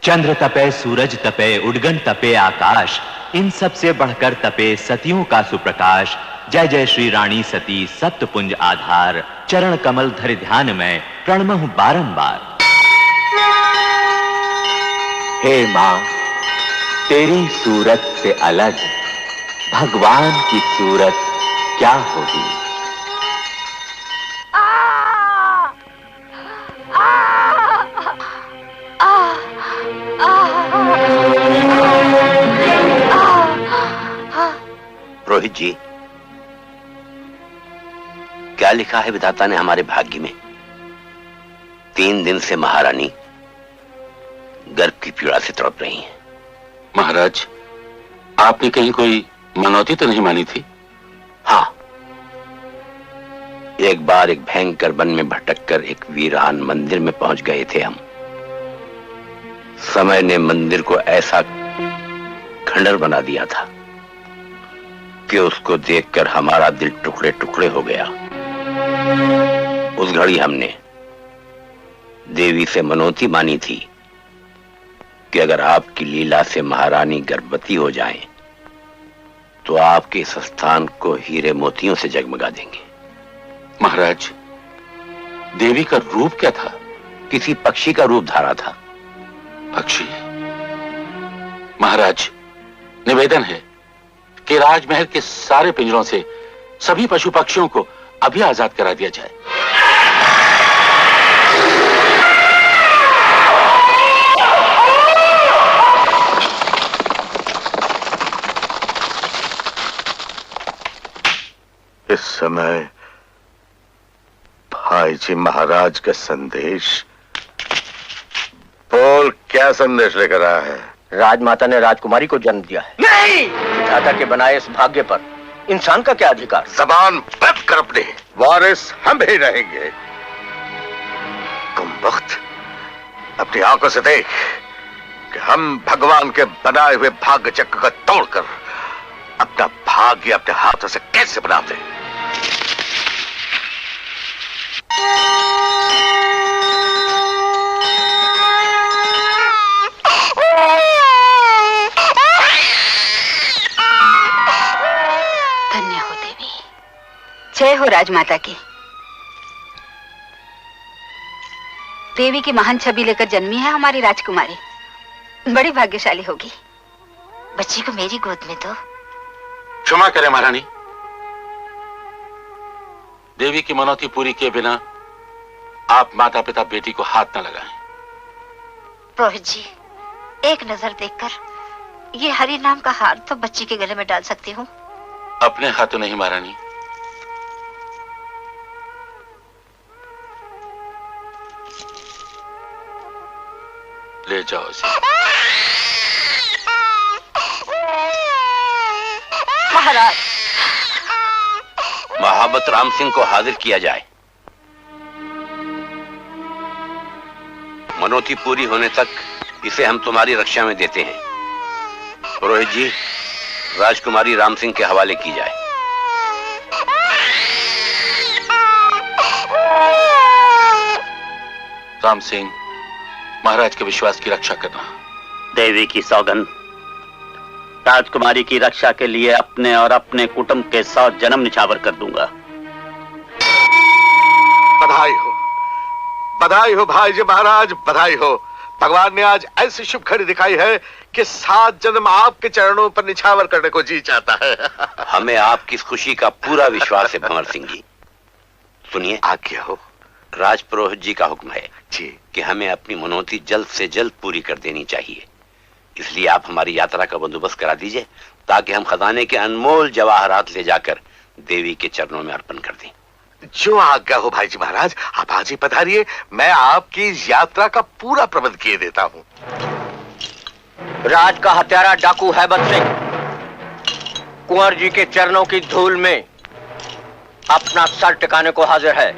चंद्र तपे, सूरज तपे, उडगन तपे आकाश, इन सब से बढ़कर तपे सतियों का सुप्रकाश। जय जय श्री रानी सती सप्तपुंज आधार, चरण कमल धरि ध्यान में प्रणमहु बारंबार। हे मां, तेरी सूरत से अलग भगवान की सूरत क्या होगी। रोहित जी, क्या लिखा है विधाता ने हमारे भाग्य में? 3 दिन से महारानी गर्भ की पीड़ा से तड़प रही हैं। महाराज, आपने कहीं कोई मनौती तो नहीं मानी थी? हाँ, एक बार एक भयंकर वन में भटक कर एक वीरान मंदिर में पहुंच गए थे हम। समय ने मंदिर को ऐसा खंडर बना दिया था कि उसको देखकर हमारा दिल टुकड़े टुकड़े हो गया। उस घड़ी हमने देवी से मनौती मानी थी कि अगर आपकी लीला से महारानी गर्भवती हो जाए तो आपके इस स्थान को हीरे मोतियों से जगमगा देंगे। महाराज, देवी का रूप क्या था? किसी पक्षी का रूप धारा था। पक्षी? महाराज, निवेदन है कि राजमहल के सारे पिंजरों से सभी पशु पक्षियों को अभी आजाद करा दिया जाए। इस समय भाई जी महाराज का संदेश। बोल, क्या संदेश लेकर आया है? राजमाता ने राजकुमारी को जन्म दिया है। नहीं! विधाता के बनाए इस भाग्य पर इंसान का क्या अधिकार? जबान बंद कर अपने, वारिस हम ही रहेंगे। तुम वक्त अपनी आंखों से देख कि हम भगवान के बनाए हुए भाग्य चक्र को तोड़कर अपना भाग्य अपने हाथों से कैसे बनाते। धन्य हो देवी, जय हो राजमाता की। देवी की महान छवि लेकर जन्मी है हमारी राजकुमारी, बड़ी भाग्यशाली होगी। बच्ची को मेरी गोद में दो। क्षमा करें महारानी, देवी की मनौती पूरी किए बिना आप माता पिता बेटी को हाथ न लगाएं। रोहित जी, एक नजर देखकर ये हरि नाम का हार तो बच्ची के गले में डाल सकती हूँ। अपने हाथों नहीं महारानी, ले जाओ इसे। महाराज, महाबत राम सिंह को हाजिर किया जाए। मनौती पूरी होने तक इसे हम तुम्हारी रक्षा में देते हैं। पुरोहित जी, राजकुमारी राम सिंह के हवाले की जाए। राम सिंह, महाराज के विश्वास की रक्षा करना। देवी की सौगंध, राजकुमारी की रक्षा के लिए अपने और अपने कुटुंब के 100 जन्म निछावर कर दूंगा। बधाई हो भाई जी महाराज, बधाई हो। भगवान ने आज ऐसी शुभ घड़ी दिखाई है कि 7 जन्म आपके चरणों पर निछावर करने को जी चाहता है। हमें आपकी इस खुशी का पूरा विश्वास है भंवर सिंह जी। सुनिए, आज्ञा हो। राज पुरोहित जी का हुक्म है जी कि हमें अपनी मनौती जल्द से जल्द पूरी कर देनी चाहिए। इसलिए आप हमारी यात्रा का बंदोबस्त करा दीजिए ताकि हम खजाने के अनमोल जवाहरात ले जाकर देवी के चरणों में अर्पण कर दें। जो आज्ञा हो भाई जी महाराज, आप आज ही पधारिए। मैं आपकी यात्रा का पूरा प्रबंध किए देता हूँ। राज का हत्यारा डाकू हैबत सिंह कुंवर जी के चरणों की धूल में अपना सर टिकाने को हाजिर है।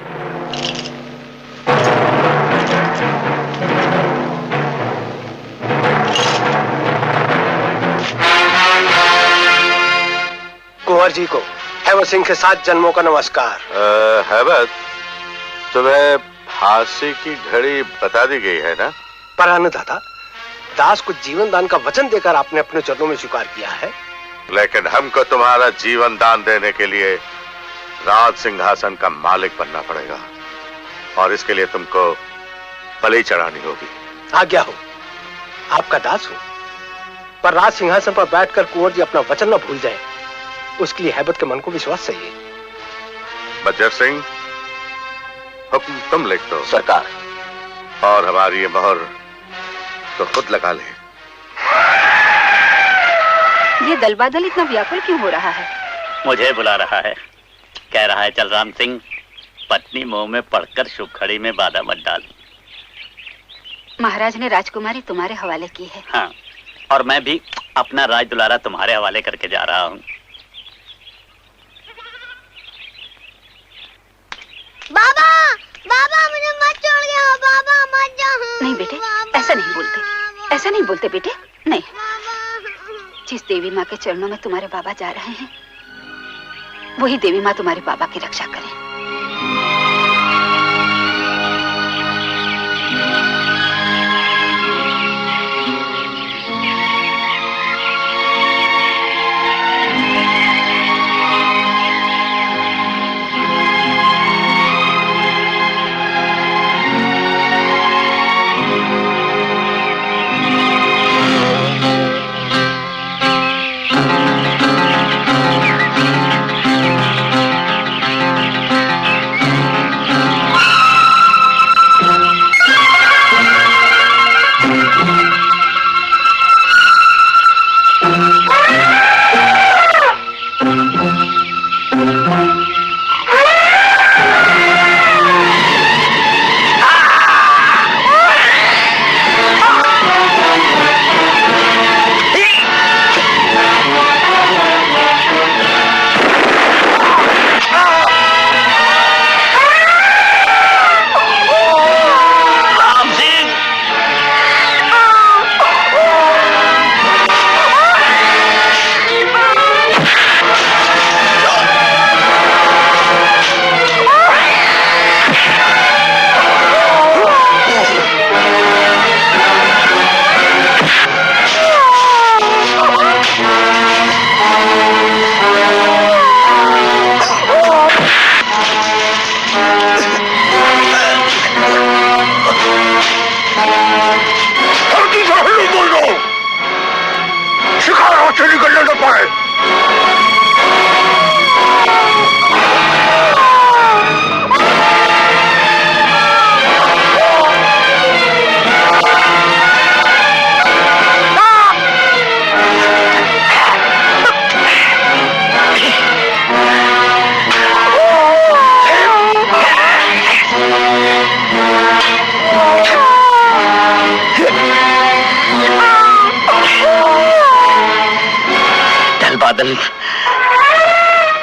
कुंवर जी को हैबत सिंह के 7 जन्मों का नमस्कार। हैबत, तुम्हें फांसी की घड़ी बता दी गई है ना? पर अन्नदाता, दास को जीवन दान का वचन देकर आपने अपने चरणों में स्वीकार किया है। लेकिन हमको तुम्हारा जीवन दान देने के लिए राज सिंहासन का मालिक बनना पड़ेगा और इसके लिए तुमको बलि चढ़ानी होगी। आज्ञा हो, आपका दास हो, पर राज सिंहासन पर बैठकर कुंवर जी अपना वचन न भूल जाए, उसके लिए हैबत के मन को विश्वास चाहिए। बज्जर सिंह, हुक्म तुम लिख दो सरकार। और हमारी ये मोहर तो खुद लगा ले। ये दल बादल इतना व्याकुल क्यों हो रहा है? मुझे बुला रहा है, कह रहा है चल राम सिंह, पत्नी मुंह में पड़कर शुभ खड़ी में बाधा मत डाल। महाराज ने राजकुमारी तुम्हारे हवाले की है। हाँ, और मैं भी अपना राज दुलारा तुम्हारे हवाले करके जा रहा हूँ। बाबा, बाबा मुझे मत छोड़ गया, बाबा मत जाओ। नहीं बेटे, ऐसा नहीं बोलते, ऐसा नहीं बोलते बेटे, नहीं। जिस देवी माँ के चरणों में तुम्हारे बाबा जा रहे हैं, वही देवी माँ तुम्हारे बाबा की रक्षा करे।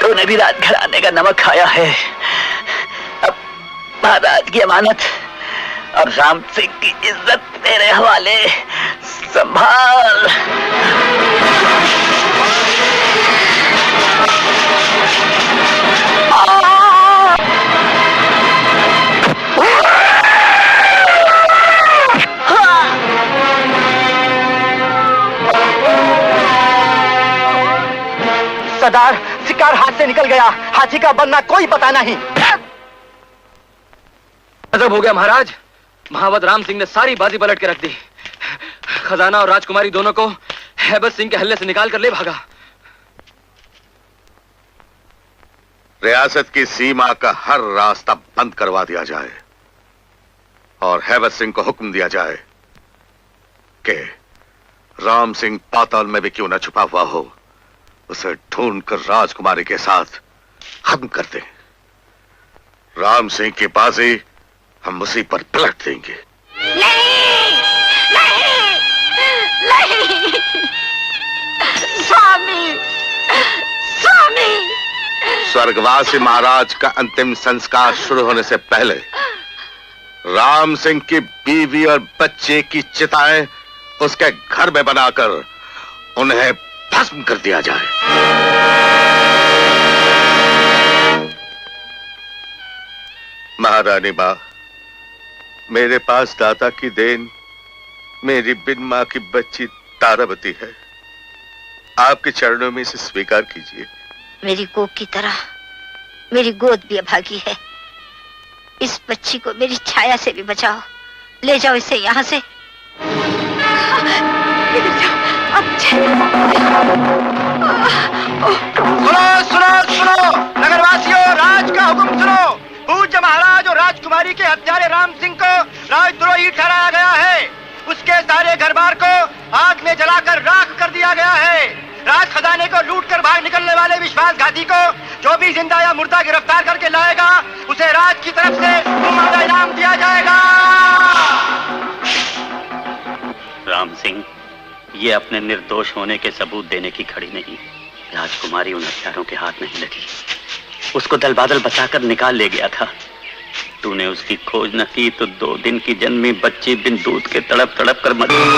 तूने भी राजघराने का नमक खाया है। अब महाराज की अमानत और राम सिंह की इज्जत तेरे हवाले, संभाल। सरदार, शिकार हाथ से निकल गया, हाथी का बनना कोई पता नहीं। गजब हो गया महाराज, महावत राम सिंह ने सारी बाजी पलट के रख दी। खजाना और राजकुमारी दोनों को हैबत सिंह के हल्ले से निकाल कर ले भागा। रियासत की सीमा का हर रास्ता बंद करवा दिया जाए और हैबत सिंह को हुक्म दिया जाए कि राम सिंह पाताल में भी क्यों न छुपा हुआ हो, उसे ढूंढकर राजकुमारी के साथ खत्म कर दें। राम सिंह की बाजी हम उसी पर पलट देंगे। नहीं, नहीं, नहीं, स्वामी, स्वामी। स्वर्गवासी महाराज का अंतिम संस्कार शुरू होने से पहले राम सिंह की बीवी और बच्चे की चिताएं उसके घर में बनाकर उन्हें भस्म कर दिया जाए। महारानी मां, मेरे पास दाता की देन मेरी बिन मां की बच्ची तारावती है। आपके चरणों में इसे स्वीकार कीजिए। मेरी कोख की तरह मेरी गोद भी अभागी है। इस बच्ची को मेरी छाया से भी बचाओ। ले जाओ इसे यहाँ से। सुनो सुनो सुनो, नगरवासियों, राज का हुक्म सुनो। पूज्य महाराज और राजकुमारी के हत्यारे राम सिंह को राजद्रोही ठहराया गया है। उसके सारे घरबार को आग में जलाकर राख कर दिया गया है। राज खजाने को लूटकर भाग निकलने वाले विश्वासघाती को जो भी जिंदा या मुर्दा गिरफ्तार करके लाएगा उसे राज की तरफ से मुआवजा इनाम दिया जाएगा। राम सिंह, ये अपने निर्दोष होने के सबूत देने की खड़ी नहीं। राजकुमारी उन हत्यारों के हाथ नहीं लगी। उसको दल बादल बचाकर निकाल ले गया था। तूने उसकी खोज न की तो 2 दिन की जन्मी बच्ची बिन दूध के तड़प तड़प कर मर गई।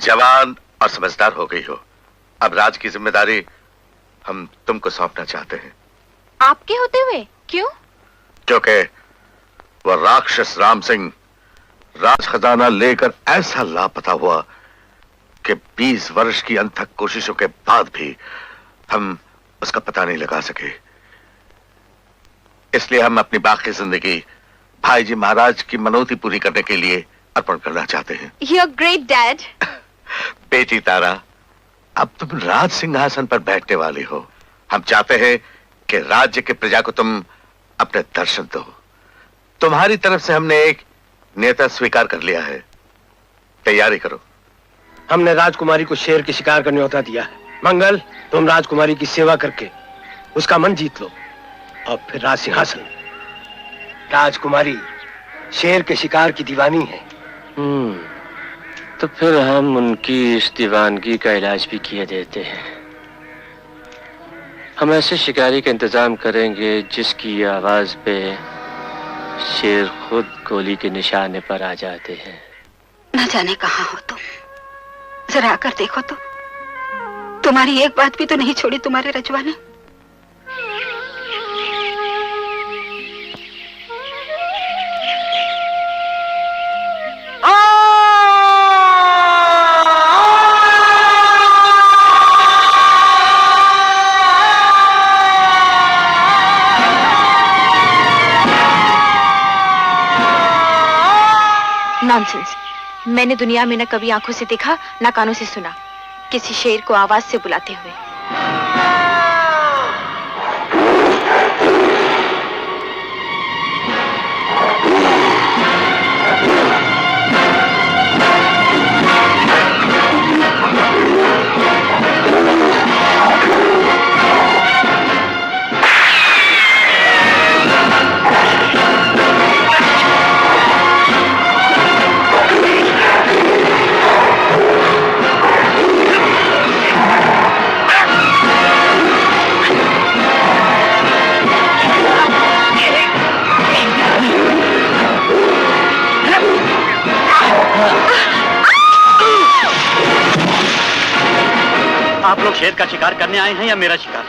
जवान और समझदार हो गई हो। अब राज की जिम्मेदारी हम तुमको सौंपना चाहते हैं। आपके होते हुए? क्यों? क्योंकि वह राक्षस राम सिंह राज खजाना लेकर ऐसा लापता हुआ कि 20 वर्ष की अनथक कोशिशों के बाद भी हम उसका पता नहीं लगा सके। इसलिए हम अपनी बाकी जिंदगी भाई जी महाराज की मनौती पूरी करने के लिए अर्पण करना चाहते हैं। You're great, Dad. बेटी तारा, अब तुम राज सिंहासन पर बैठने वाली हो। हम चाहते हैं कि राज्य के प्रजा को तुम अपने दर्शन दो। तुम्हारी तरफ से हमने एक नेता स्वीकार कर लिया है। तैयारी करो। हमने राजकुमारी को शेर के शिकार का न्योता दिया है। मंगल, तुम राजकुमारी की सेवा करके उसका मन जीत लो और फिर राज सिंहासन। राजकुमारी शेर के शिकार की दीवानी है। तो फिर हम उनकी इस दीवानगी का इलाज भी किए देते हैं। हम ऐसे शिकारी का इंतजाम करेंगे जिसकी आवाज पे शेर खुद गोली के निशाने पर आ जाते हैं। न जाने कहाँ हो तुम, जरा आकर देखो तो। तुम्हारी एक बात भी तो नहीं छोड़ी तुम्हारे रजवा ने। नॉनसेंस। मैंने दुनिया में न कभी आंखों से देखा न कानों से सुना किसी शेर को आवाज से बुलाते हुए। आप लोग शेर का शिकार करने आए हैं या मेरा शिकार?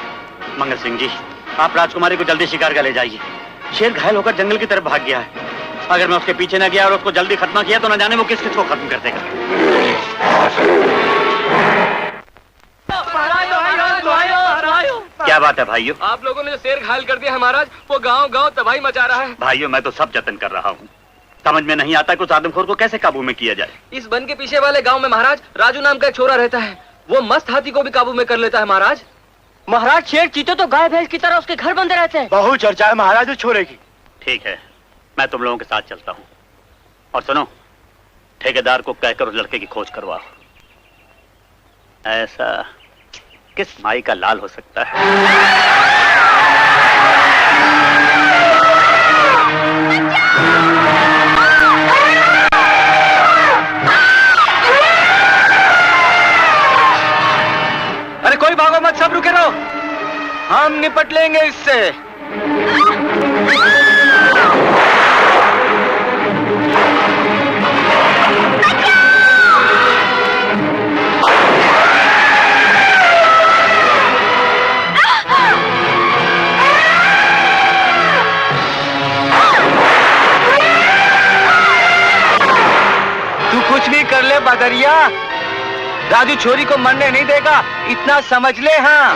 मंगल सिंह जी, आप राजकुमारी को जल्दी शिकार का ले जाइए। शेर घायल होकर जंगल की तरफ भाग गया है। अगर मैं उसके पीछे न गया और उसको जल्दी खत्म किया तो न जाने वो किस किस को खत्म कर देगा। क्या बात है भाइयों? आप लोगों ने जो शेर घायल कर दिया है महाराज, वो गांव गांव तबाही मचा रहा है। भाइयों, मैं तो सब जतन कर रहा हूँ। समझ में नहीं आता कि उस आदमखोर को कैसे काबू में किया जाए। इस वन के पीछे वाले गांव में महाराज राजू नाम का एक छोरा रहता है। वो मस्त हाथी को भी काबू में कर लेता है महाराज। महाराज शेर चीते तो गाय भैंस की तरह उसके घर बंधे रहते हैं। बहुत चर्चा है महाराज उस छोरे की। ठीक है, मैं तुम लोगों के साथ चलता हूँ। और सुनो, ठेकेदार को कहकर उस लड़के की खोज करवाओ। ऐसा किस माई का लाल हो सकता है? अरे कोई भागो मत, सब रुके रहो, हम निपट लेंगे इससे। तू कुछ भी कर ले बदरिया, राजू छोरी को मरने नहीं देगा, इतना समझ ले। हाँ,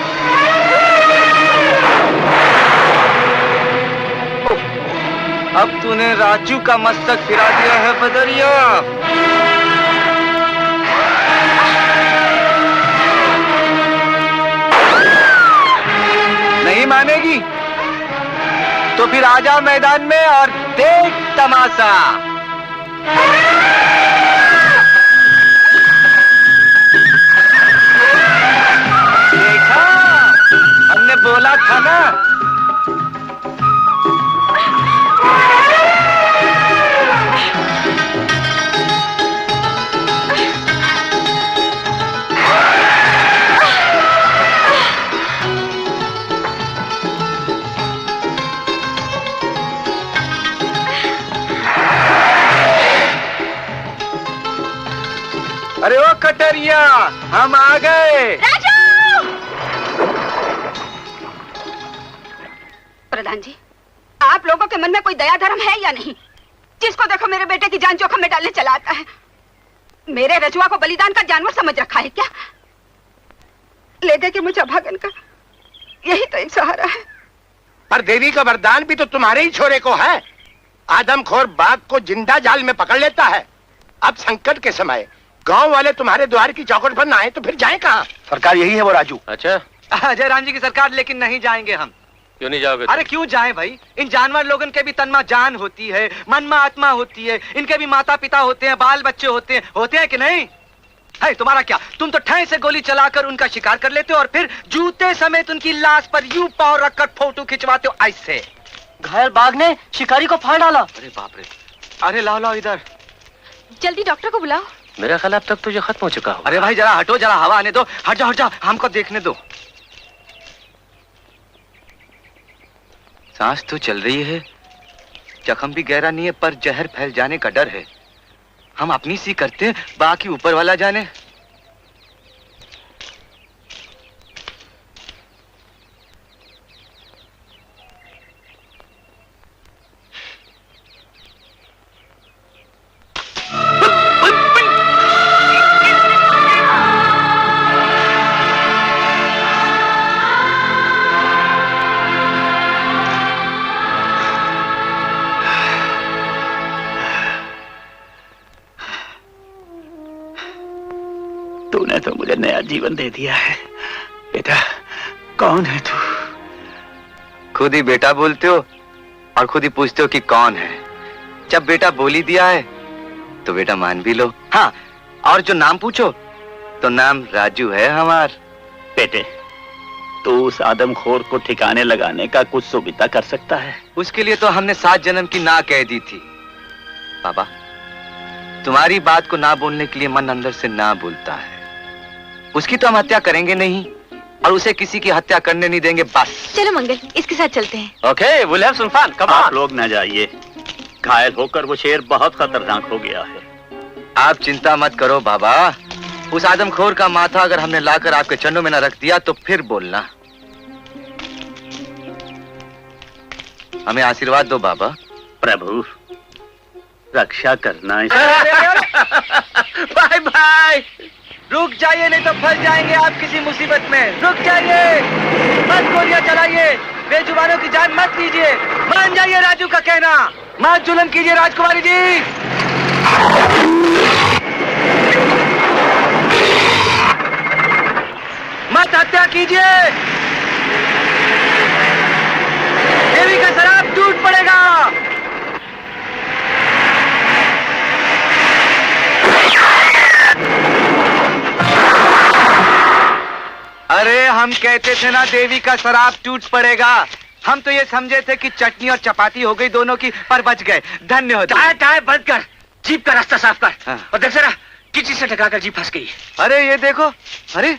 अब तूने राजू का मस्तक फिरा दिया है बदरिया। नहीं मानेगी तो फिर आजा मैदान में और देख तमाशा। देखा, हमने बोला था ना। अरे ओ कटरिया, हम आ गए। प्रधान जी, आप लोगों के मन में कोई दया धर्म है या नहीं? जिसको देखो मेरे बेटे की जान जोखिम में डालने चला आता है। मेरे रजुआ को बलिदान का जानवर समझ रखा है क्या? ले गए कि मुझे भागन का यही तो एक सहारा है। पर देवी का वरदान भी तो तुम्हारे ही छोरे को है। आदमखोर बाघ को जिंदा जाल में पकड़ लेता है। अब संकट के समय गांव वाले तुम्हारे द्वार की चौखट पर ना आए तो फिर जाए कहाँ? सरकार यही है वो राजू। अच्छा, अजय राम जी की सरकार, लेकिन नहीं जाएंगे हम। क्यों नहीं जाओगे? अरे क्यों जाएं भाई? इन जानवर लोगन के भी तन में जान होती है, मन में आत्मा होती है। इनके भी माता पिता होते हैं, बाल बच्चे होते हैं कि नहीं? है तुम्हारा क्या? तुम तो ठय से गोली चलाकर उनका शिकार कर लेते हो और फिर जूते समेत उनकी लाश पर यूं पांव रखकर फोटो खिंचवाते हो ऐसे। घायल बाघ ने शिकारी को फाड़ डाला। अरे बाप रे। अरे लाओ लाओ इधर। जल्दी डॉक्टर को बुलाओ। मेरा ख्याल अब तक तो ये खत्म हो चुका हो। अरे भाई जरा हटो, जरा हवा आने दो। हट जाओ हमको देखने दो। सांस तो चल रही है, जख्म भी गहरा नहीं है, पर जहर फैल जाने का डर है। हम अपनी सी करते हैं, बाकी ऊपर वाला जाने। तूने तो मुझे नया जीवन दे दिया है। बेटा, कौन है तू? खुद ही बेटा बोलते हो और खुद ही पूछते हो कि कौन है। जब बेटा बोल ही दिया है तो बेटा मान भी लो। हाँ, और जो नाम पूछो तो नाम राजू है हमार। बेटे, तू उस आदमखोर को ठिकाने लगाने का कुछ सुविधा कर सकता है? उसके लिए तो हमने 7 जन्म की ना कह दी थी। बाबा, तुम्हारी बात को ना बोलने के लिए मन अंदर से ना बोलता है। उसकी तो हम हत्या करेंगे नहीं और उसे किसी की हत्या करने नहीं देंगे, बस। चलो मंगल, इसके साथ चलते हैं। Okay, we'll have some fun. Come on. आप लोग न जाइए। घायल होकर वो शेर बहुत खतरनाक हो गया है। आप चिंता मत करो बाबा। उस आदमखोर का माथा अगर हमने लाकर आपके चरणों में न रख दिया तो फिर बोलना। हमें आशीर्वाद दो बाबा। प्रभु, रक्षा करना। Bye bye. रुक जाइए, नहीं तो फंस जाएंगे आप किसी मुसीबत में। रुक जाइए, मत गोलियां चलाइए, बेजुबानों की जान मत लीजिए। मान जाइए राजू का कहना, मत जुल्म कीजिए राजकुमारी जी। मत हत्या कीजिए। देवी का शराब टूट पड़ेगा। अरे हम कहते थे ना देवी का शराब टूट पड़ेगा। हम तो ये समझे थे कि चटनी और चपाती हो गई दोनों की, पर बच गए। धन्य हो। टाय बंद कर, जीप का रास्ता साफ कर। हाँ। और देख जरा किसी से टकराकर जीप फंस गई। अरे ये देखो, अरे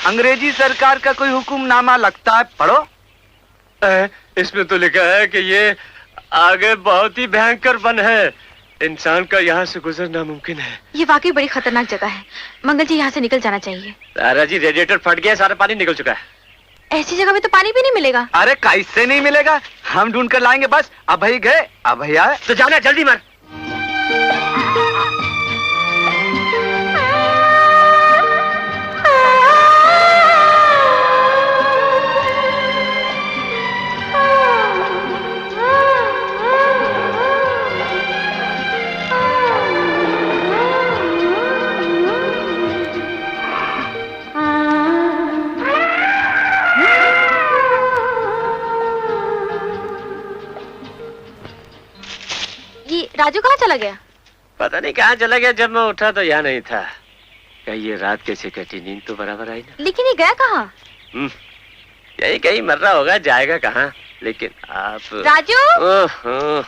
अंग्रेजी सरकार का कोई हुक्मनामा लगता है, पढ़ो। इसमें तो लिखा है कि ये आगे बहुत ही भयंकर वन है, इंसान का यहाँ से गुजरना मुमकिन है। ये वाकई बड़ी खतरनाक जगह है। मंगल जी, यहाँ से निकल जाना चाहिए। तारा जी, रेडिएटर फट गया, सारा पानी निकल चुका है। ऐसी जगह में तो पानी भी नहीं मिलेगा। अरे कैसे नहीं मिलेगा, हम ढूंढ कर लाएंगे। बस अब भाई गए, अब भाई आए तो जाना, जल्दी मर। राजू कहाँ चला गया? पता नहीं कहाँ चला गया। जब मैं उठा तो यहाँ नहीं था। क्या ये रात कैसे कटी? नींद तो बराबर आई ना। लेकिन ये गया कहाँ? यही कहीं मर रहा होगा, जाएगा कहाँ। लेकिन आप राजू। ओह,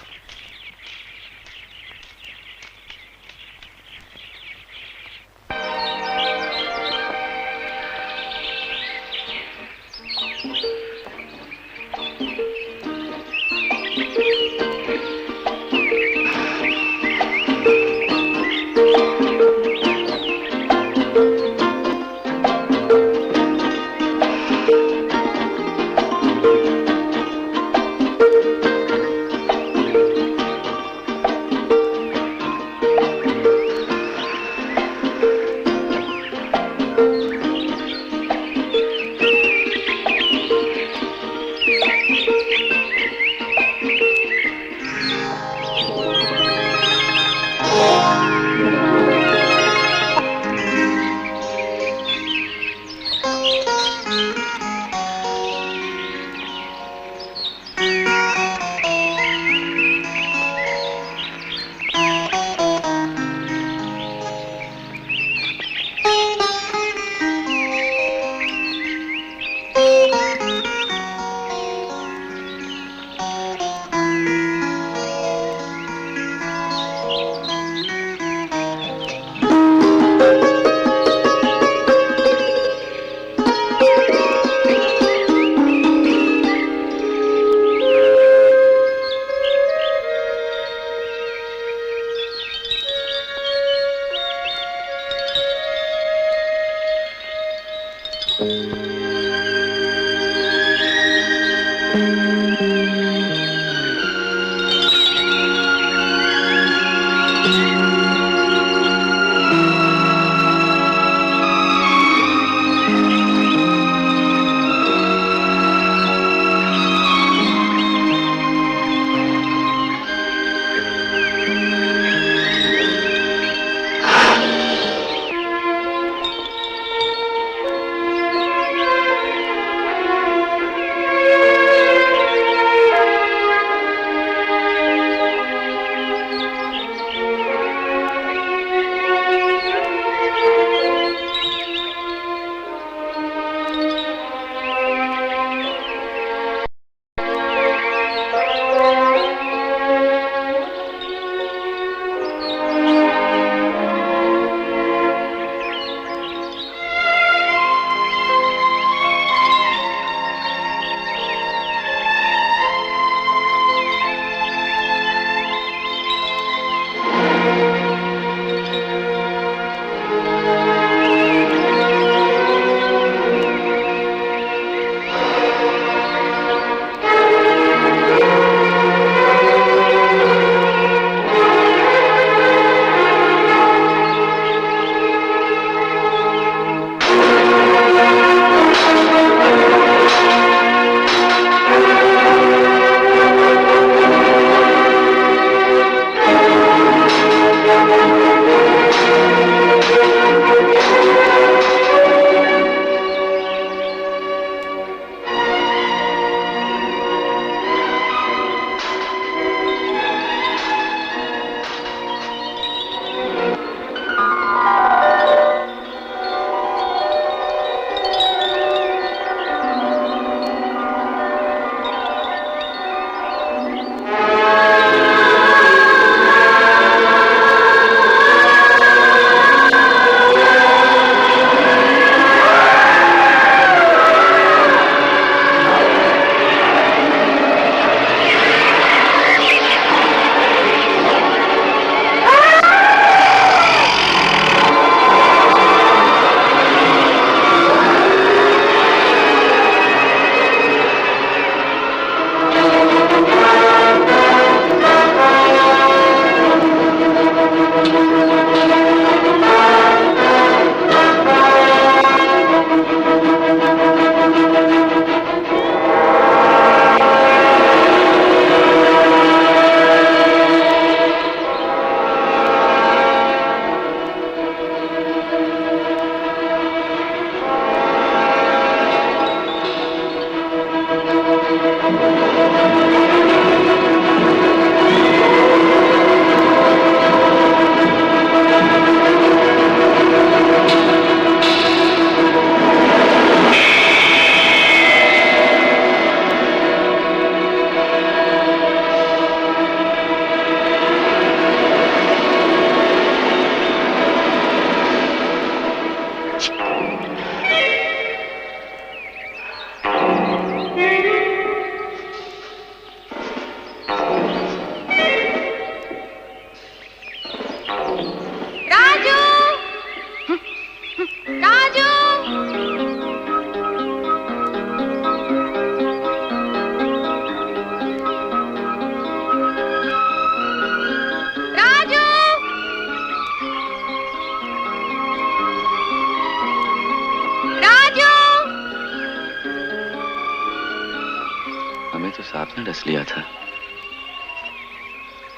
सांप ने डस लिया था,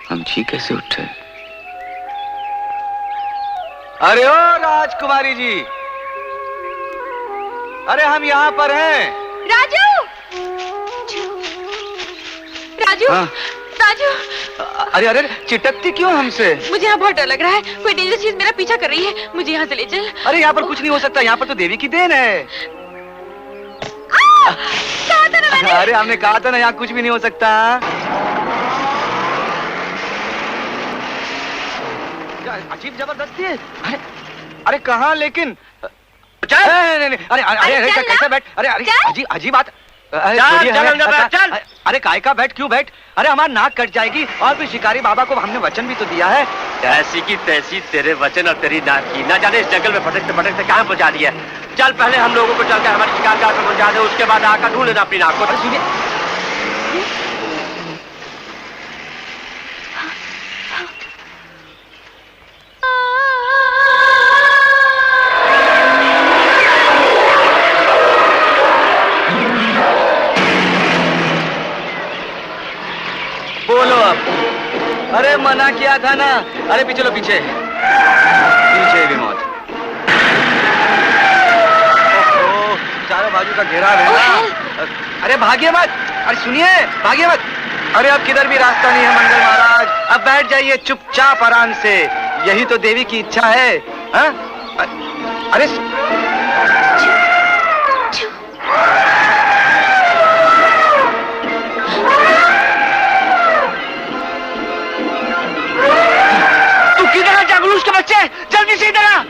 हम जी कैसे उठे? अरे ओ राजकुमारी जी, अरे हम यहाँ पर हैं। राजू, राजू, हाँ? राजू। अरे अरे चिटकती क्यों हमसे? मुझे यहाँ बहुत डर लग रहा है, कोई डेंजर चीज मेरा पीछा कर रही है, मुझे यहाँ से ले चल। अरे यहाँ पर कुछ नहीं हो सकता, यहाँ पर तो देवी की देन है। कहा था ना मैंने। अरे हमने कहा था ना यहाँ कुछ भी नहीं हो सकता। अजीब जबरदस्ती है। अरे कहाँ लेकिन? नहीं, अरे अरे कैसे बैठ? अरे अरे अजीब बात। चल। अरे काय का बैठ, क्यों बैठ? अरे हमारा नाक कट जाएगी, और फिर शिकारी बाबा को हमने वचन भी तो दिया है। ऐसी की तैसी तेरे वचन और तेरी नाक की, ना जाने इस जंगल में भटकते भटकते कहाँ पहुँचा दिया। चल पहले हम लोगों को चलकर हमारे शिकार गाह पे पहुंचा दे, उसके बाद आकर ढूंढ लेना अपनी नाक को। सुनिए बोलो अब। अरे मना किया था ना। अरे पीछे लो, पीछे पीछे भी मौत। चारों बाजू का घेराव है ना। अरे भागिए मत। अरे सुनिए, भागिए मत। अरे अब किधर भी रास्ता नहीं है मंगल महाराज, अब बैठ जाइए चुपचाप आराम से, यही तो देवी की इच्छा है। हा? अरे तू किधर है जागलूस के बच्चे, जल्दी से इधर आ।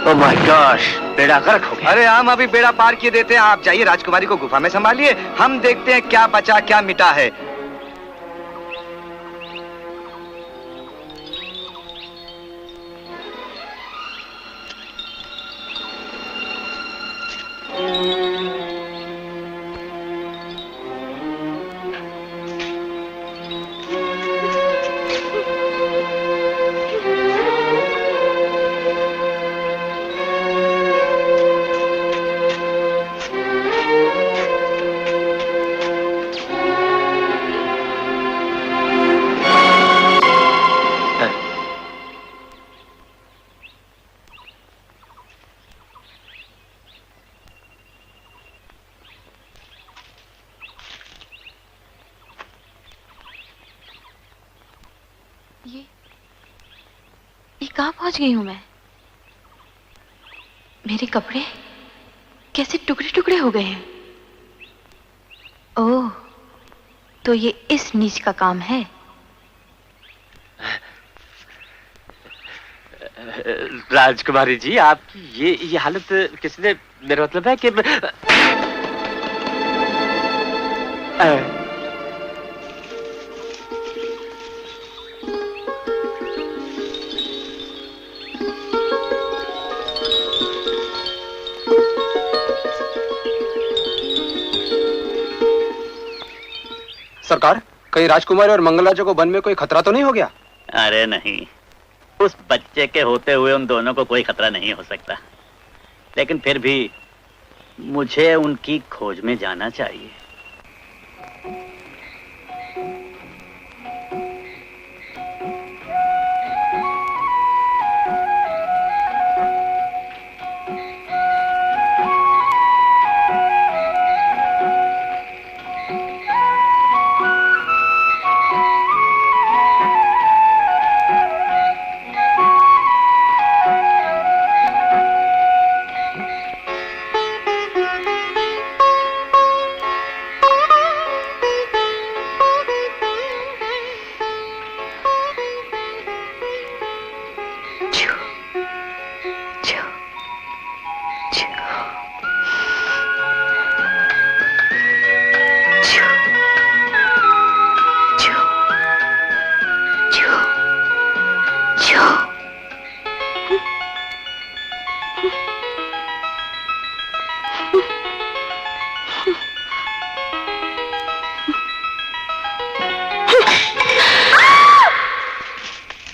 Oh my gosh, बेड़ा गर्क हो गया। अरे हम अभी बेड़ा पार किए देते हैं, आप जाइए राजकुमारी को गुफा में संभालिए, हम देखते हैं क्या बचा क्या मिटा है। कहाँ पहुंच गई हूं मैं? मेरे कपड़े कैसे टुकड़े टुकड़े हो गए हैं? ओह, तो ये इस नीच का काम है। राजकुमारी जी, आपकी ये हालत किसने, मेरा मतलब है कि सरकार, कहीं राजकुमारी और मंगलराजा को वन में कोई खतरा तो नहीं हो गया? अरे नहीं, उस बच्चे के होते हुए उन दोनों को कोई खतरा नहीं हो सकता, लेकिन फिर भी मुझे उनकी खोज में जाना चाहिए।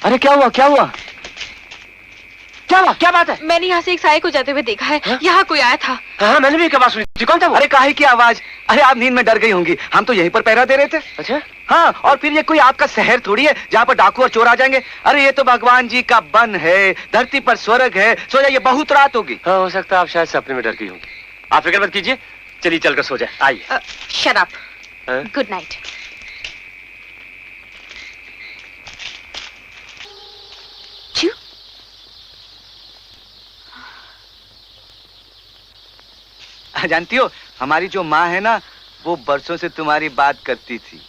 अरे क्या हुआ, क्या हुआ, क्या बात है? मैंने यहाँ से एक साये को जाते हुए देखा है। यहाँ कोई आया था। हाँ, मैंने भी आवाज सुनी थी। कौन था वो? अरे काहे की आवाज? अरे आप नींद में डर गई होंगी, हम तो यहीं पर पहरा दे रहे थे। अच्छा हाँ, और फिर ये कोई आपका शहर थोड़ी है जहाँ पर डाकू और चोर आ जाएंगे। अरे ये तो भगवान जी का वन है, धरती पर स्वर्ग है। सो जाइए, बहुत रात होगी। हाँ, हो सकता है आप शायद सपने में डर गई होंगी। आप फिक्र मत कीजिए, चलिए चलकर सो जाए। आइए। Shut up. Good night. जानती हो, हमारी जो माँ है ना, वो बरसों से तुम्हारी बात करती थी।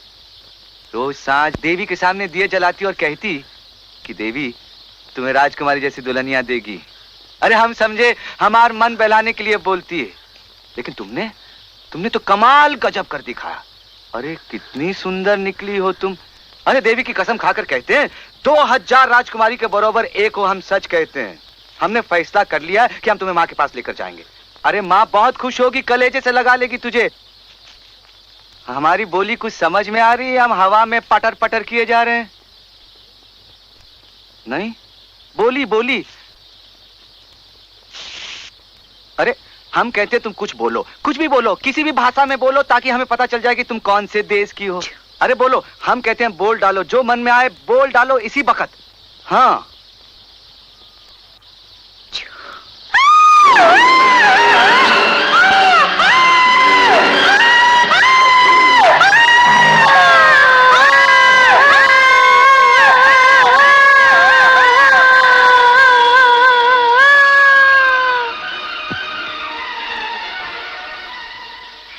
रोज सांझ देवी के सामने दिए जलाती और कहती कि देवी तुम्हें राजकुमारी जैसी दुल्हनिया देगी। अरे हम समझे हमार मन बहलाने के लिए बोलती है, लेकिन तुमने तो कमाल गजब कर दिखाया। अरे कितनी सुंदर निकली हो तुम। अरे देवी की कसम खाकर कहते हैं 2000 राजकुमारी के बराबर एक हो, हम सच कहते हैं। हमने फैसला कर लिया है कि हम तुम्हें माँ के पास लेकर जाएंगे। अरे माँ बहुत खुश होगी, कलेजे से लगा लेगी तुझे। हमारी बोली कुछ समझ में आ रही है? हम हवा में पटर पटर किए जा रहे हैं। नहीं, बोली बोली। अरे हम कहते तुम कुछ बोलो, कुछ भी बोलो, किसी भी भाषा में बोलो, ताकि हमें पता चल जाए कि तुम कौन से देश की हो। अरे बोलो, हम कहते हैं बोल डालो, जो मन में आए बोल डालो इसी वक्त। हाँ।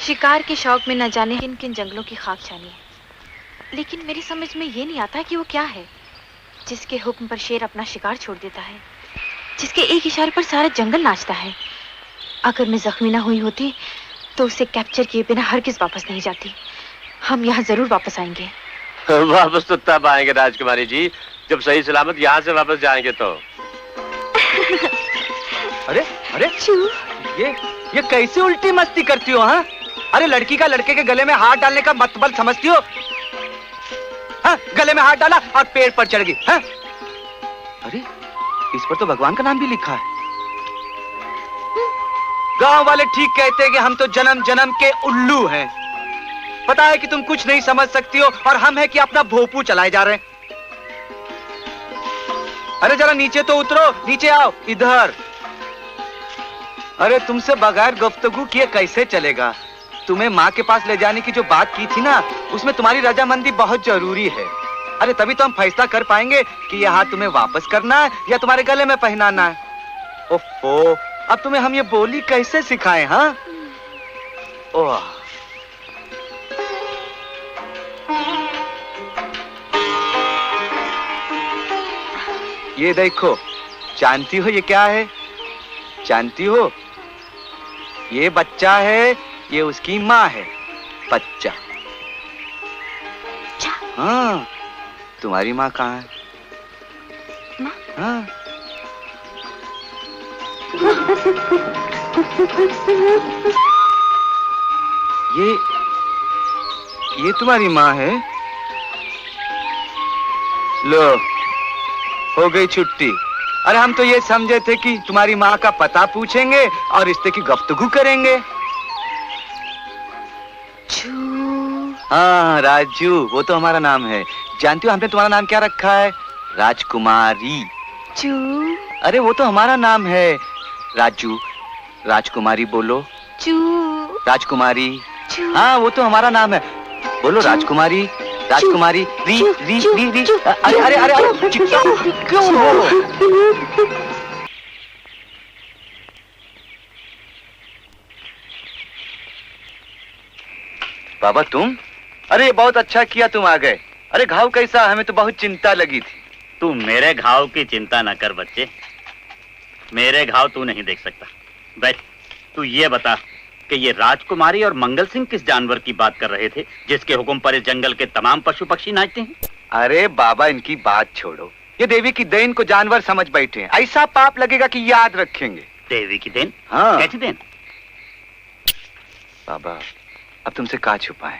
शिकार के शौक में न जाने किन किन जंगलों की खाक छानी है, लेकिन मेरी समझ में ये नहीं आता कि वो क्या है जिसके हुक्म पर शेर अपना शिकार छोड़ देता है, जिसके एक इशारे पर सारा जंगल नाचता है। अगर मैं जख्मी ना हुई होती तो उसे कैप्चर किए बिना हरगिज वापस नहीं जाती। हम यहाँ जरूर वापस आएंगे। वापस तो तब आएंगे राजकुमारी जी, जब सही सलामत यहाँ से वापस जाएंगे तो। अरे अरे ये कैसी उल्टी मस्ती करती हो? हाँ, अरे लड़की का लड़के के गले में हाथ डालने का मतलब समझती हो? हाँ, गले में हाथ डाला और पेड़ पर चढ़ गई। हाँ? अरे इस पर तो भगवान का नाम भी लिखा है। गांव वाले ठीक कहते हैं कि हम तो जन्म जन्म के उल्लू हैं। पता है कि तुम कुछ नहीं समझ सकती हो, और हम है कि अपना भोपू चलाए जा रहे हैं। अरे जरा नीचे तो उतरो, नीचे आओ इधर। अरे तुमसे बगैर गुफ्तगू किए कैसे चलेगा? तुम्हें माँ के पास ले जाने की जो बात की थी ना, उसमें तुम्हारी रजामंदी बहुत जरूरी है। अरे तभी तो हम फैसला कर पाएंगे कि यह हाथ तुम्हें वापस करना है या तुम्हारे गले में पहनाना है। ओफो, अब तुम्हें हम ये बोली कैसे सिखाएं? हाँ, ओह, ये देखो, जानती हो ये क्या है? जानती हो, ये बच्चा है, ये उसकी माँ है। बच्चा। हाँ, तुम्हारी माँ कहाँ है? माँ? हाँ। ये तुम्हारी माँ है? लो, हो गई छुट्टी। अरे हम तो ये समझे थे कि तुम्हारी माँ का पता पूछेंगे और रिश्ते की गुफ्तगू करेंगे। हाँ राजू, वो तो हमारा नाम है। जानती हो हमने तुम्हारा नाम क्या रखा है? राजकुमारी। चू। अरे वो तो हमारा नाम है। राजू, राजकुमारी बोलो। चू। राजकुमारी। हाँ, वो तो हमारा नाम है। बोलो राजकुमारी, राजकुमारी। री री री री। अरे अरे अरे क्यों हो? बाबा तुम? अरे बहुत अच्छा किया तुम आ गए। अरे घाव कैसा? हमें तो बहुत चिंता लगी थी। तू मेरे घाव की चिंता न कर बच्चे, मेरे घाव तू नहीं देख सकता। बैठ, तू ये बता कि ये राजकुमारी और मंगल सिंह किस जानवर की बात कर रहे थे जिसके हुक्म पर इस जंगल के तमाम पशु पक्षी नाचते हैं? अरे बाबा इनकी बात छोड़ो, ये देवी की देन को जानवर समझ बैठे हैं। ऐसा पाप लगेगा कि याद रखेंगे। देवी की देन? हाँ। कैसी देन? बाबा अब तुमसे क्या छुपाएं?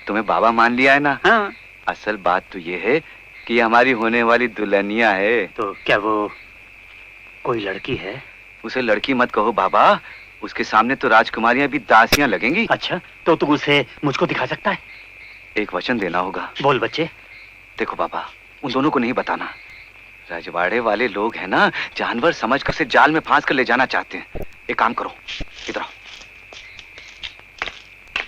तुम्हें बाबा मान लिया है ना? हाँ। असल बात तो ये है कि ये हमारी होने वाली दुल्हनिया है। तो क्या वो कोई लड़की है? उसे लड़की मत कहो बाबा, उसके सामने तो राजकुमारियां भी दासियां लगेंगी। अच्छा, तो तू उसे मुझको दिखा सकता है? एक वचन देना होगा। बोल बच्चे। देखो बाबा, उन दोनों को नहीं बताना। रजवाड़े वाले लोग हैं ना, जानवर समझकर से जाल में फांस कर ले जाना चाहते हैं। एक काम करो, इधर आओ।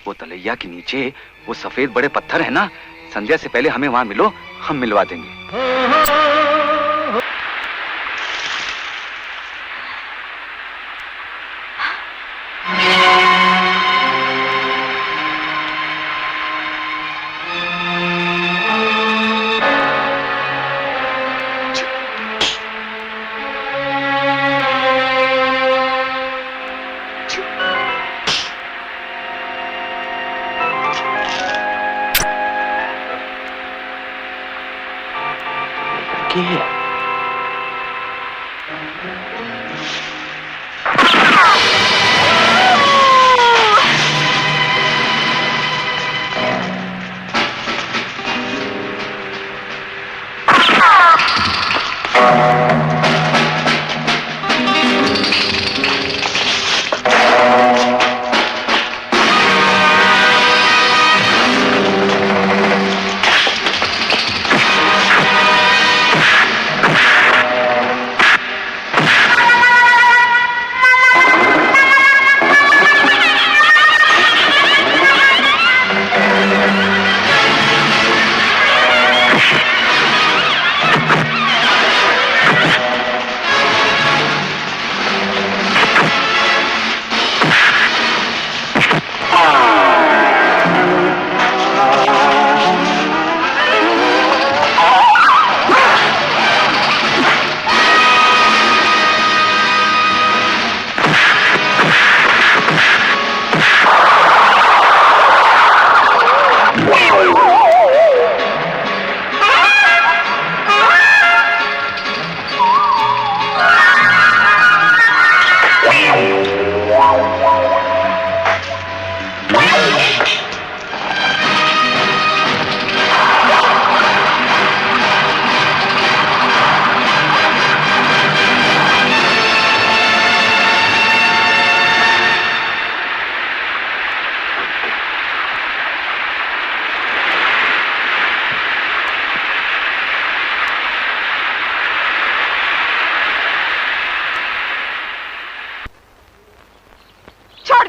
वो तलैया के नीचे वो सफेद बड़े पत्थर है ना, संध्या से पहले हमें वहां मिलो, हम मिलवा देंगे।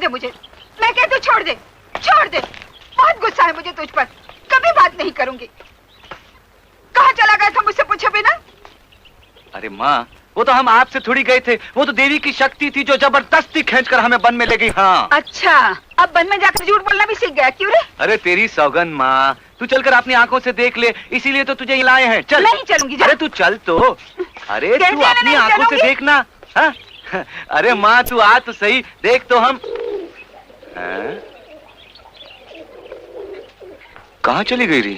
मुझे, मैं कहती हूँ छोड़ दे, छोड़ दे। बहुत गुस्सा है मुझे तुझ पर, कभी बात नहीं करूंगी। कहाँ चला गया था मुझसे पूछे बिना? अरे माँ, वो तो हम आपसे थोड़ी गए थे, वो तो देवी की शक्ति थी जो जबरदस्ती खींचकर हमें वन में ले गई। हाँ। अच्छा, अब वन में जाकर झूठ बोलना भी सीख गया, क्यों रे? अरे तेरी सौगंध माँ, तू चलकर अपनी आंखों से देख ले, इसीलिए तो तुझे लाए हैं। चल। नहीं चलूंगी। अरे तू चल तो। अरे तू अपनी आंखों से देखना। हाँ? अरे माँ तू आ तो सही, देख तो हम। कहाँ चली गई रही?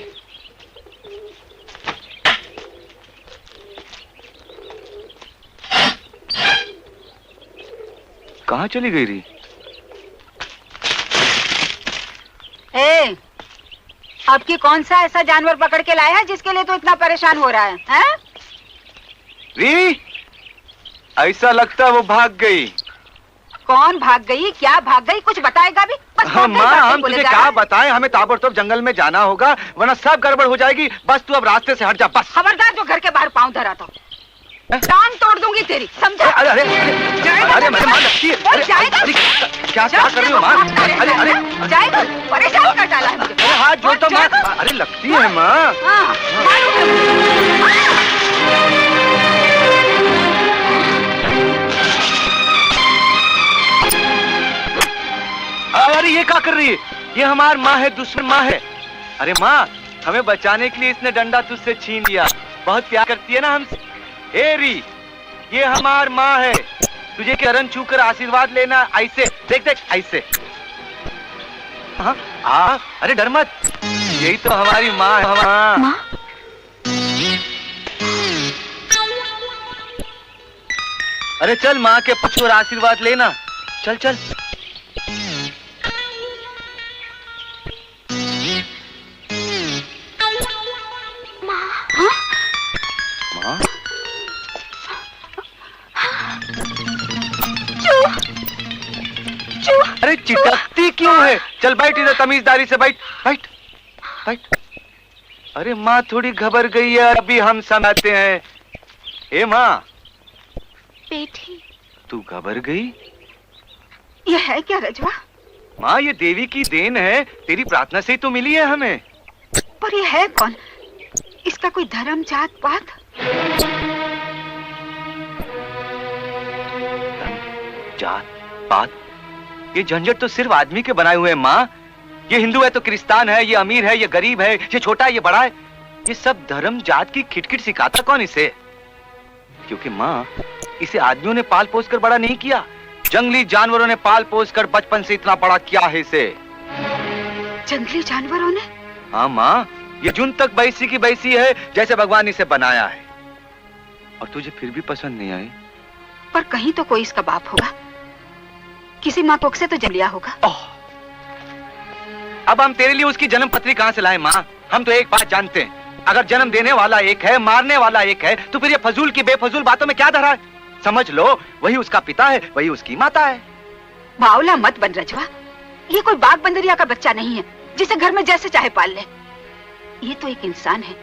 कहाँ चली गई रही? ए, अब की कौन सा ऐसा जानवर पकड़ के लाया है जिसके लिए तो इतना परेशान हो रहा है? हैं? री, ऐसा लगता है वो भाग गई। कौन भाग गई, क्या भाग गई, कुछ बताएगा भी? हाँ माँ, हम तुझे क्या बताएं, हमें ताबड़तोड़ जंगल में जाना होगा वरना सब गड़बड़ हो जाएगी। बस तू अब रास्ते से हट जा बस। खबरदार जो घर के बाहर पांव धरा तो टांग तोड़ दूंगी तेरी, समझा? अरे अरे अरे मेरी माँ लगती है। अरे क्या क्या कर रही हो माँ? अरे अरे जाएगा, परेशान कर डाला है मुझे। अरे हाथ जोड़ तो माँ। अरे लगती है माँ। अरे ये क्या कर रही है? ये हमारी माँ है, दुश्मन माँ है। अरे माँ, हमें बचाने के लिए इसने डंडा तुझसे छीन लिया। बहुत प्यार करती है ना हमसे। एरी, ये हमार माँ है, तुझे चरण छूकर आशीर्वाद लेना। ऐसे देख देख ऐसे। हाँ, अरे डर मत, यही तो हमारी माँ है। माँ? अरे चल माँ के पछोर आशीर्वाद लेना, चल चल। माँ? माँ? अरे चिटकती क्यों है? चल बैठ इधर, तमीजदारी से बैठ बैठ बैठ। अरे माँ थोड़ी घबर गई है, अभी हम समझाते हैं। हे माँ। बेटी। तू घबर गई? ये है क्या रजवा? माँ ये देवी की देन है, तेरी प्रार्थना से ही तो मिली है हमें। पर ये है कौन? इसका कोई धर्म जात पात? जात पात? ये झंझट तो सिर्फ आदमी के बनाए हुए हैं माँ। ये हिंदू है तो क्रिस्तान है, ये अमीर है, ये गरीब है, ये छोटा है, ये बड़ा है। ये सब धर्म जात की खिटखिट सिखाता कौन इसे? क्योंकि माँ इसे आदमियों ने पाल पोस कर बड़ा नहीं किया, जंगली जानवरों ने पाल पोस कर बचपन से इतना बड़ा किया है इसे। जंगली जानवरों ने? हाँ माँ, ये जुन तक बैसी की बैसी है जैसे भगवान इसे बनाया है। और तुझे फिर भी पसंद नहीं आई? पर कहीं तो कोई इसका बाप होगा, किसी माँ कोख से तो जन्म लिया होगा। अब हम तेरे लिए उसकी जन्म पत्री कहाँ से लाए माँ? हम तो एक बात जानते हैं, अगर जन्म देने वाला एक है, मारने वाला एक है, तो फिर ये फजूल की बेफजूल बातों में क्या धरा है? समझ लो, वही उसका पिता है, वही उसकी माता है। बावला मत बन रजवा, ये कोई बाग बंदरिया का बच्चा नहीं है जिसे घर में जैसे चाहे पाल ले। ये तो एक इंसान है,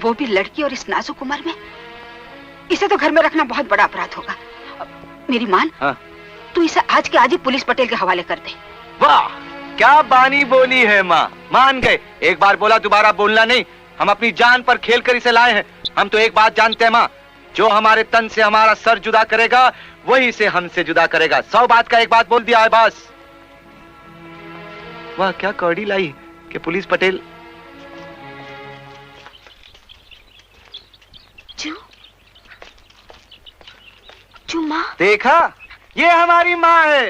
वो भी लड़की और इस नाजुक उम्र में। इसे तो घर में रखना बहुत बड़ा अपराध होगा। मेरी मान, हाँ? तू इसे आज के आज ही पुलिस पटेल के हवाले कर दे। वाह, क्या बानी बोली है माँ, मान गए। एक बार बोला दोबारा बोलना नहीं। हम अपनी जान पर खेल कर इसे लाए हैं। हम तो एक बात जानते हैं माँ, जो हमारे तन से हमारा सर जुदा करेगा वही से हमसे जुदा करेगा। 100 बात का एक बात बोल दिया है बस। वाह क्या कौड़ी लाई कि पुलिस पटेल। माँ देखा, ये हमारी माँ है।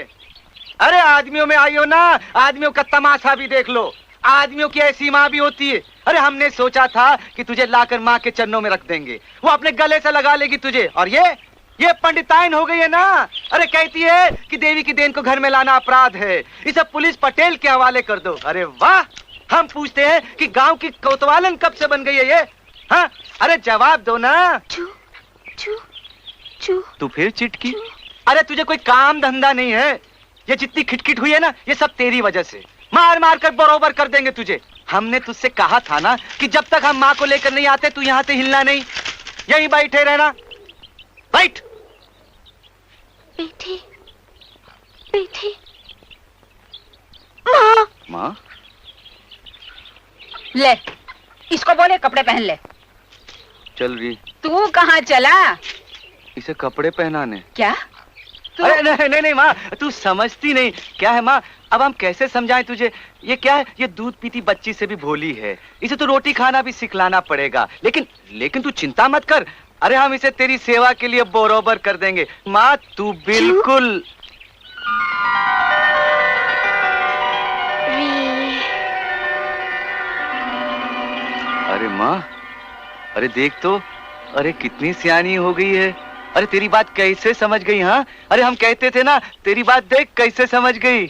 अरे आदमियों में आई हो ना, आदमियों का तमाशा भी देख लो। आदमियों की ऐसी माँ भी होती है। अरे हमने सोचा था कि तुझे लाकर माँ के चरणों में रख देंगे, वो अपने गले से लगा लेगी तुझे। और ये पंडिताइन हो गई है ना। अरे कहती है कि देवी की देन को घर में लाना अपराध है, इसे पुलिस पटेल के हवाले कर दो। अरे वाह, हम पूछते हैं कि गांव की कोतवालन कब से बन गई है ये? हाँ, अरे जवाब दो ना। चू चू चू। तू फिर चिटकी? अरे तुझे कोई काम धंधा नहीं है। ये जितनी खिटखिट हुई है ना, ये सब तेरी वजह से। मार मार कर बरोबर कर देंगे तुझे। हमने तुझसे कहा था ना कि जब तक हम माँ को लेकर नहीं आते तू यहाँ से हिलना नहीं, यहीं बैठे रहना। बैठ। बेटी, बेटी। माँ। माँ? ले, इसको बोले कपड़े पहन ले। चल रही। तू कहाँ चला? इसे कपड़े पहनाने। क्या? अरे नहीं नहीं नहीं माँ, तू समझती नहीं। क्या है माँ, अब हम कैसे समझाएं तुझे? ये क्या है, ये दूध पीती बच्ची से भी भोली है, इसे तो रोटी खाना भी सिखलाना पड़ेगा। लेकिन तू चिंता मत कर। अरे हम इसे तेरी सेवा के लिए बरोबर कर देंगे। माँ तू बिल्कुल। अरे माँ, अरे देख तो, अरे कितनी सियानी हो गई है। अरे तेरी बात कैसे समझ गई? हाँ, अरे हम कहते थे ना, तेरी बात देख कैसे समझ गई।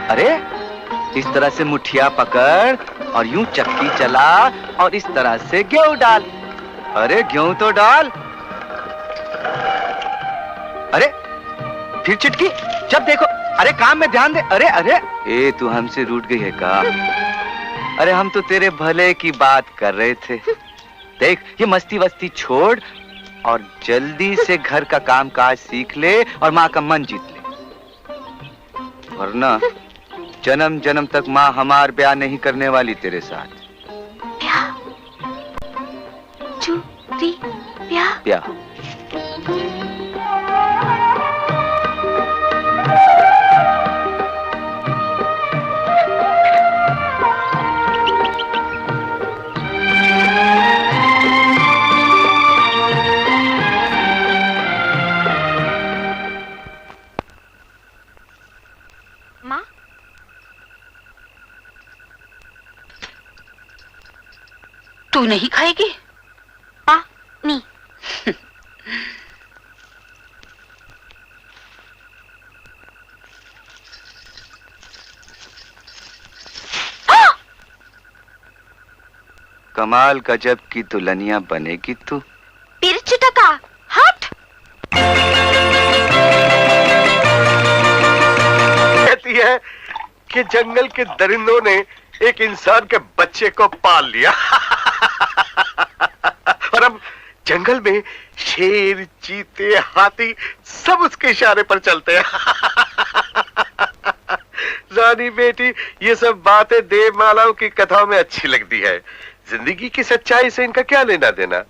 अरे इस तरह से मुठिया पकड़ और यूं चक्की चला और इस तरह से गेहूं डाल। अरे गेहूं तो डाल। अरे फिर चिटकी, जब देखो। अरे काम में ध्यान दे। अरे अरे ए तू हमसे रूठ गई है का? अरे हम तो तेरे भले की बात कर रहे थे। देख ये मस्ती वस्ती छोड़ और जल्दी से घर का काम काज सीख ले और माँ का मन जीत ले, वरना जन्म जन्म तक माँ हमार ब्याह नहीं करने वाली तेरे साथ। ब्याह तू नहीं खाएगी? नहीं। कमाल गजब की दुल्हनिया बनेगी तू। पीर चिटका हट। कहती है कि जंगल के दरिंदों ने एक इंसान के बच्चे को पाल लिया और अब जंगल में शेर, चीते, हाथी सब उसके इशारे पर चलते हैं। रानी बेटी, ये सब बातें देवमालाओं की कथाओं में अच्छी लगती है, जिंदगी की सच्चाई से इनका क्या लेना देना।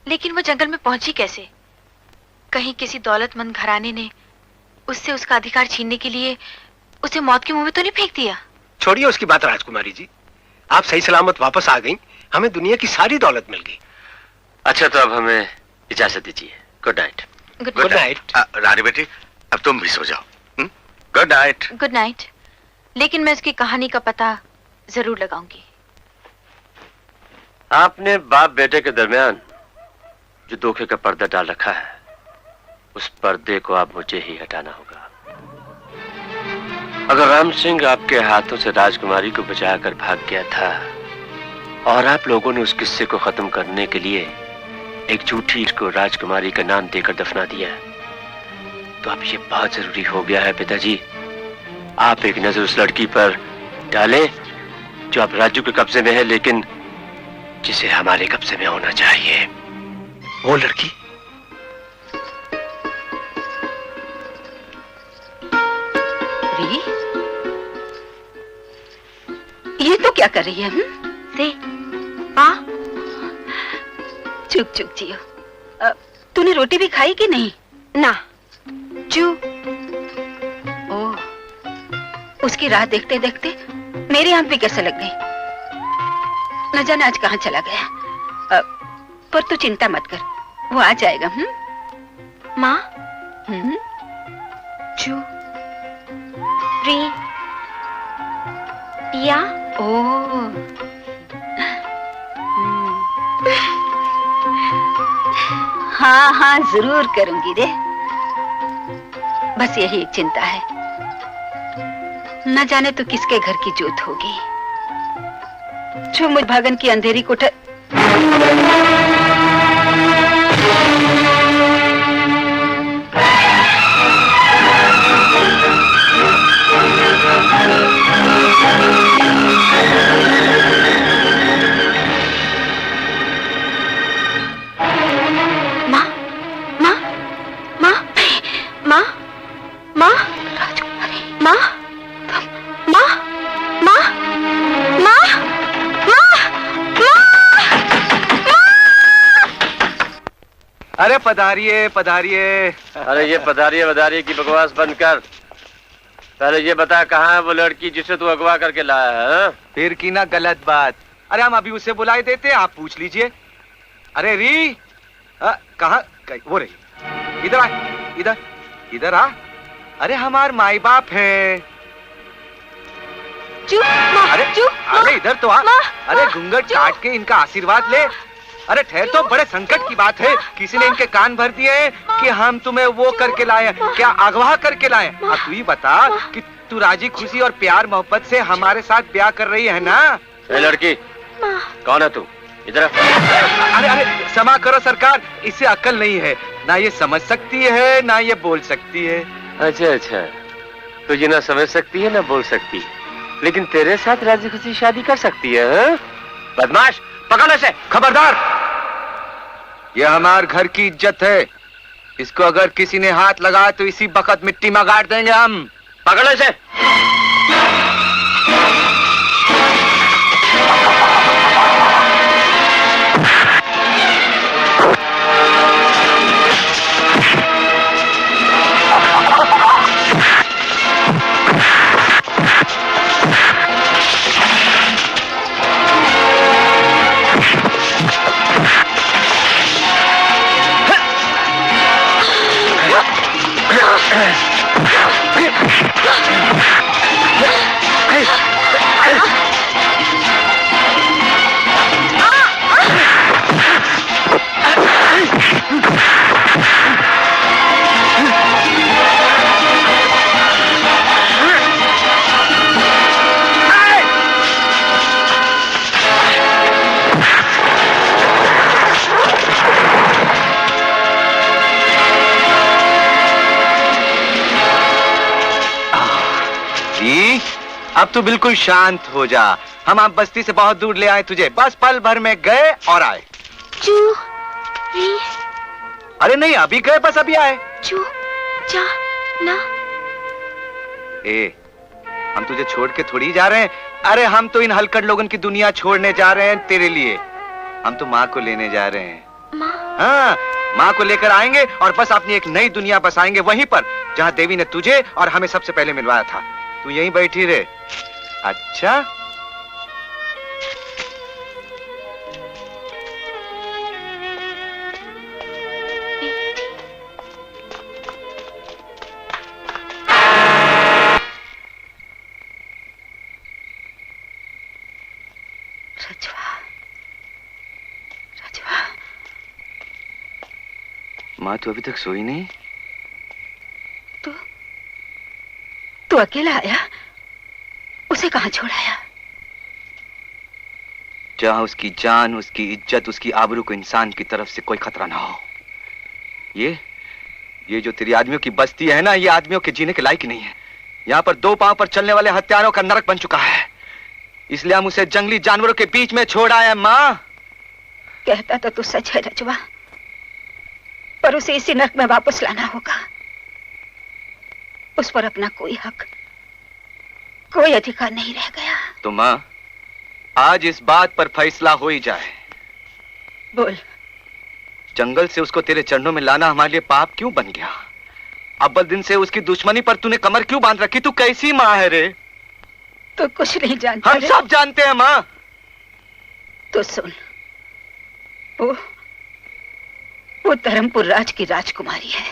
लेकिन वो जंगल में पहुंची कैसे? कहीं किसी दौलतमंद घराने ने उससे उसका अधिकार छीनने के लिए उसे मौत के मुंह में तो नहीं फेंक दिया? छोड़िए उसकी बात राजकुमारी जी, आप सही सलामत वापस आ गई, हमें दुनिया की सारी दौलत मिल गई। अच्छा तो अब हमें इजाजत दीजिए। Good night. Good night. रानी बेटी, अब तुम भी सो जाओ। Good night. Good night. लेकिन मैं उसकी कहानी का पता जरूर लगाऊंगी। आपने बाप बेटे के दरमियान जो धोखे का पर्दा डाल रखा है, उस पर्दे को अब मुझे ही हटाना होगा। अगर राम सिंह आपके हाथों से राजकुमारी को बचाकर भाग गया था और आप लोगों ने उस किस्से को खत्म करने के लिए एक झूठी ईंट को राजकुमारी का नाम देकर दफना दिया, तो अब ये बहुत जरूरी हो गया है पिताजी, आप एक नजर उस लड़की पर डालें जो अब राजू के कब्जे में है, लेकिन जिसे हमारे कब्जे में होना चाहिए। वो लड़की? ये तो क्या कर रही है? चुप चुप जियो। तूने रोटी भी खाई कि नहीं? ना। चू। ओह, उसकी राह देखते देखते मेरी आंख भी कैसे लग गई। न जाने आज कहाँ चला गया। पर तू चिंता मत कर, वो आ जाएगा। माँ। चू। री। या। ओह। हाँ हाँ जरूर करूंगी रे। बस यही एक चिंता है, न जाने तो किसके घर की जोत होगी जो मुझ भागन की अंधेरी कोठर। अरे पधारिए पधारिए। अरे ये पधारिए वधारिए की बकवास बंद कर, पहले ये बता कहाँ है वो लड़की जिसे तू अगवा करके लाया है? फिर की ना गलत बात। अरे हम अभी उसे बुलाए देते, आप पूछ लीजिए। अरे री कहाँ? वो रही, इधर आ, इधर इधर आ। अरे हमार माई बाप है। अरे इधर तो आ। अरे घूंघट काट के इनका आशीर्वाद ले। अरे ठहर तो, बड़े संकट की बात है, किसी ने इनके कान भर दिए कि हम तुम्हें वो करके लाए, क्या अगवा करके लाए। अब तू ही बता कि तू राजी खुशी और प्यार मोहब्बत से हमारे साथ ब्याह कर रही है ना? लड़की कौन है तू? इधर। अरे अरे क्षमा करो सरकार, इसे अक्ल नहीं है, ना ये समझ सकती है ना ये बोल सकती है। अच्छा अच्छा, तो ये ना समझ सकती है ना बोल सकती है, लेकिन तेरे साथ राजी खुशी शादी कर सकती है? बदमाश, पकड़ो इसे। खबरदार, ये हमार घर की इज्जत है, इसको अगर किसी ने हाथ लगाया तो इसी वक्त मिट्टी में गाड़ देंगे हम। पकड़ो इसे। अब तू बिल्कुल शांत हो जा। हम आप बस्ती से बहुत दूर ले आए तुझे, बस पल भर में गए और आए। अरे नहीं, अभी गए, बस अभी आए। जा ना। हम तुझे छोड़ के थोड़ी जा रहे हैं। अरे हम तो इन हलकट लोगों की दुनिया छोड़ने जा रहे हैं तेरे लिए। हम तो माँ को लेने जा रहे हैं। हाँ, माँ को लेकर आएंगे और बस अपनी एक नई दुनिया बसाएंगे वहीं पर जहाँ देवी ने तुझे और हमें सबसे पहले मिलवाया था। तू यहीं बैठी रहे। अच्छा, माँ तू अभी तक सोई नहीं? तू अकेला आया? उसे कहाँ छोड़ाया? जहाँ उसकी जान, उसकी इज्जत, उसकी आबरू को इंसान की तरफ से कोई खतरा ना हो। ये जो तेरी आदमियों की बस्ती है ना, ये आदमियों के जीने के लायक नहीं है। यहाँ पर दो पांव पर चलने वाले हत्यारों का नरक बन चुका है। इसलिए हम उसे जंगली जानवरों के बीच में छोड़ आए। माँ, कहता तो तू सच है रजवा, पर उसे इसी नरक में वापस लाना होगा। उस पर अपना कोई हक, कोई अधिकार नहीं रह गया। तो माँ, आज इस बात पर फैसला हो ही जाए। बोल। जंगल से उसको तेरे चरणों में लाना हमारे लिए पाप क्यों बन गया? अव्वल दिन से उसकी दुश्मनी पर तूने कमर क्यों बांध रखी? तू कैसी माँ है रे? तो कुछ नहीं जानता। हम सब जानते हैं माँ। तो सुन, वो धर्मपुर राज की राजकुमारी है।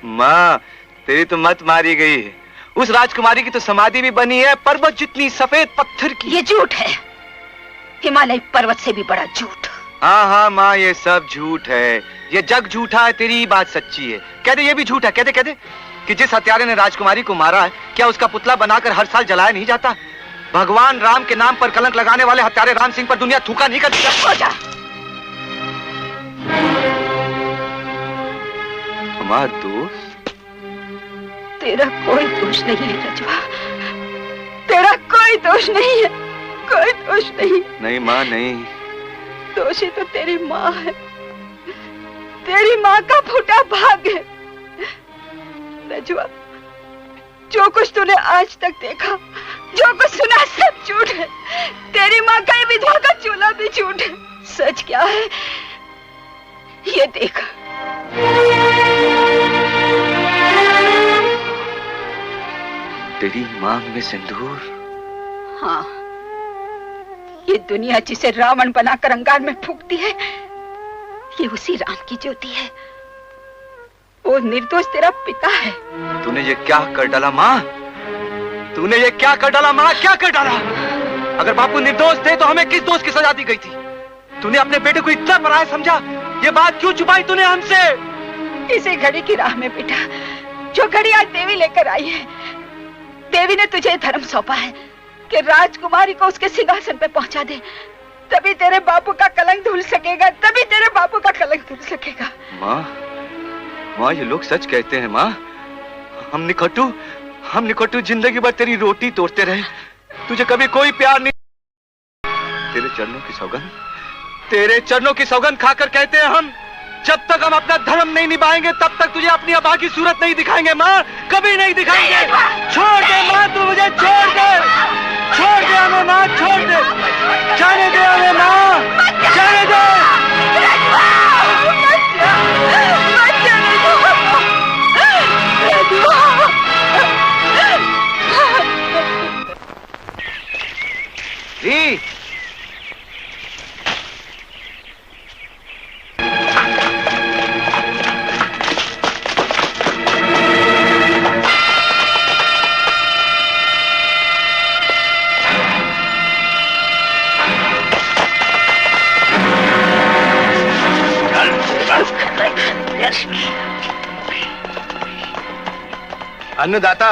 माँ, तेरी तो मत मारी गई। उस राजकुमारी की तो समाधि भी बनी है, पर्वत जितनी सफेद पत्थर की। ये झूठ है, हिमालय पर्वत से भी बड़ा झूठ। हाँ माँ, ये सब झूठ है। ये जग झूठा है, तेरी बात सच्ची है। कह दे ये भी झूठ है। कह दे कि जिस हत्यारे ने राजकुमारी को मारा है, क्या उसका पुतला बनाकर हर साल जलाया नहीं जाता? भगवान राम के नाम पर कलंक लगाने वाले हत्यारे राम सिंह पर दुनिया थूका नहीं करती। हमारा दोस्त? तेरा कोई दोष नहीं है रजवा, तेरा कोई दोष नहीं है, कोई दोष नहीं। नहीं माँ, नहीं। दोषी तो तेरी माँ है, तेरी माँ का फूटा भाग है। रजवा, जो कुछ तूने आज तक देखा, जो कुछ सुना, सब झूठ है। तेरी माँ का ये विधवा का चूल्हा भी झूठ है। सच क्या है ये देख। तेरी मांग में सिंदूर? हाँ, ये दुनिया जिसे रावण बनाकर अंगार में फूंकती है, ये उसी राम की ज्योति है। वो निर्दोष तेरा पिता है। तूने ये क्या कर डाला माँ? तूने ये क्या कर डाला माँ? क्या कर डाला? अगर बापू निर्दोष थे तो हमें किस दोष की सजा दी गई थी? तूने अपने बेटे को इतना पराया समझा? ये बात क्यों छुपाई तूने हमसे? इसी घड़ी की राह में बेटा, जो घड़ी आज देवी लेकर आई है, देवी ने तुझे धर्म सौंपा है कि राजकुमारी को उसके सिंहासन पे पहुंचा दे। तभी तेरे बापू का कलंक धुल सकेगा, तभी तेरे बापू का कलंक धुल सकेगा। माँ, ये लोग सच कहते हैं माँ। हम निकटू जिंदगी भर तेरी रोटी तोड़ते रहे, तुझे कभी कोई प्यार नहीं। तेरे चरणों की सौगंध खाकर कहते हैं हम, जब तक हम अपना धर्म नहीं निभाएंगे तब तक तुझे अपनी अबा की सूरत नहीं दिखाएंगे माँ, कभी नहीं दिखाएंगे। छोड़ दे माँ, तू मुझे छोड़ दे हमें माँ, छोड़ दे, जाने दे हमें माँ, जाने दे। अन्नदाता,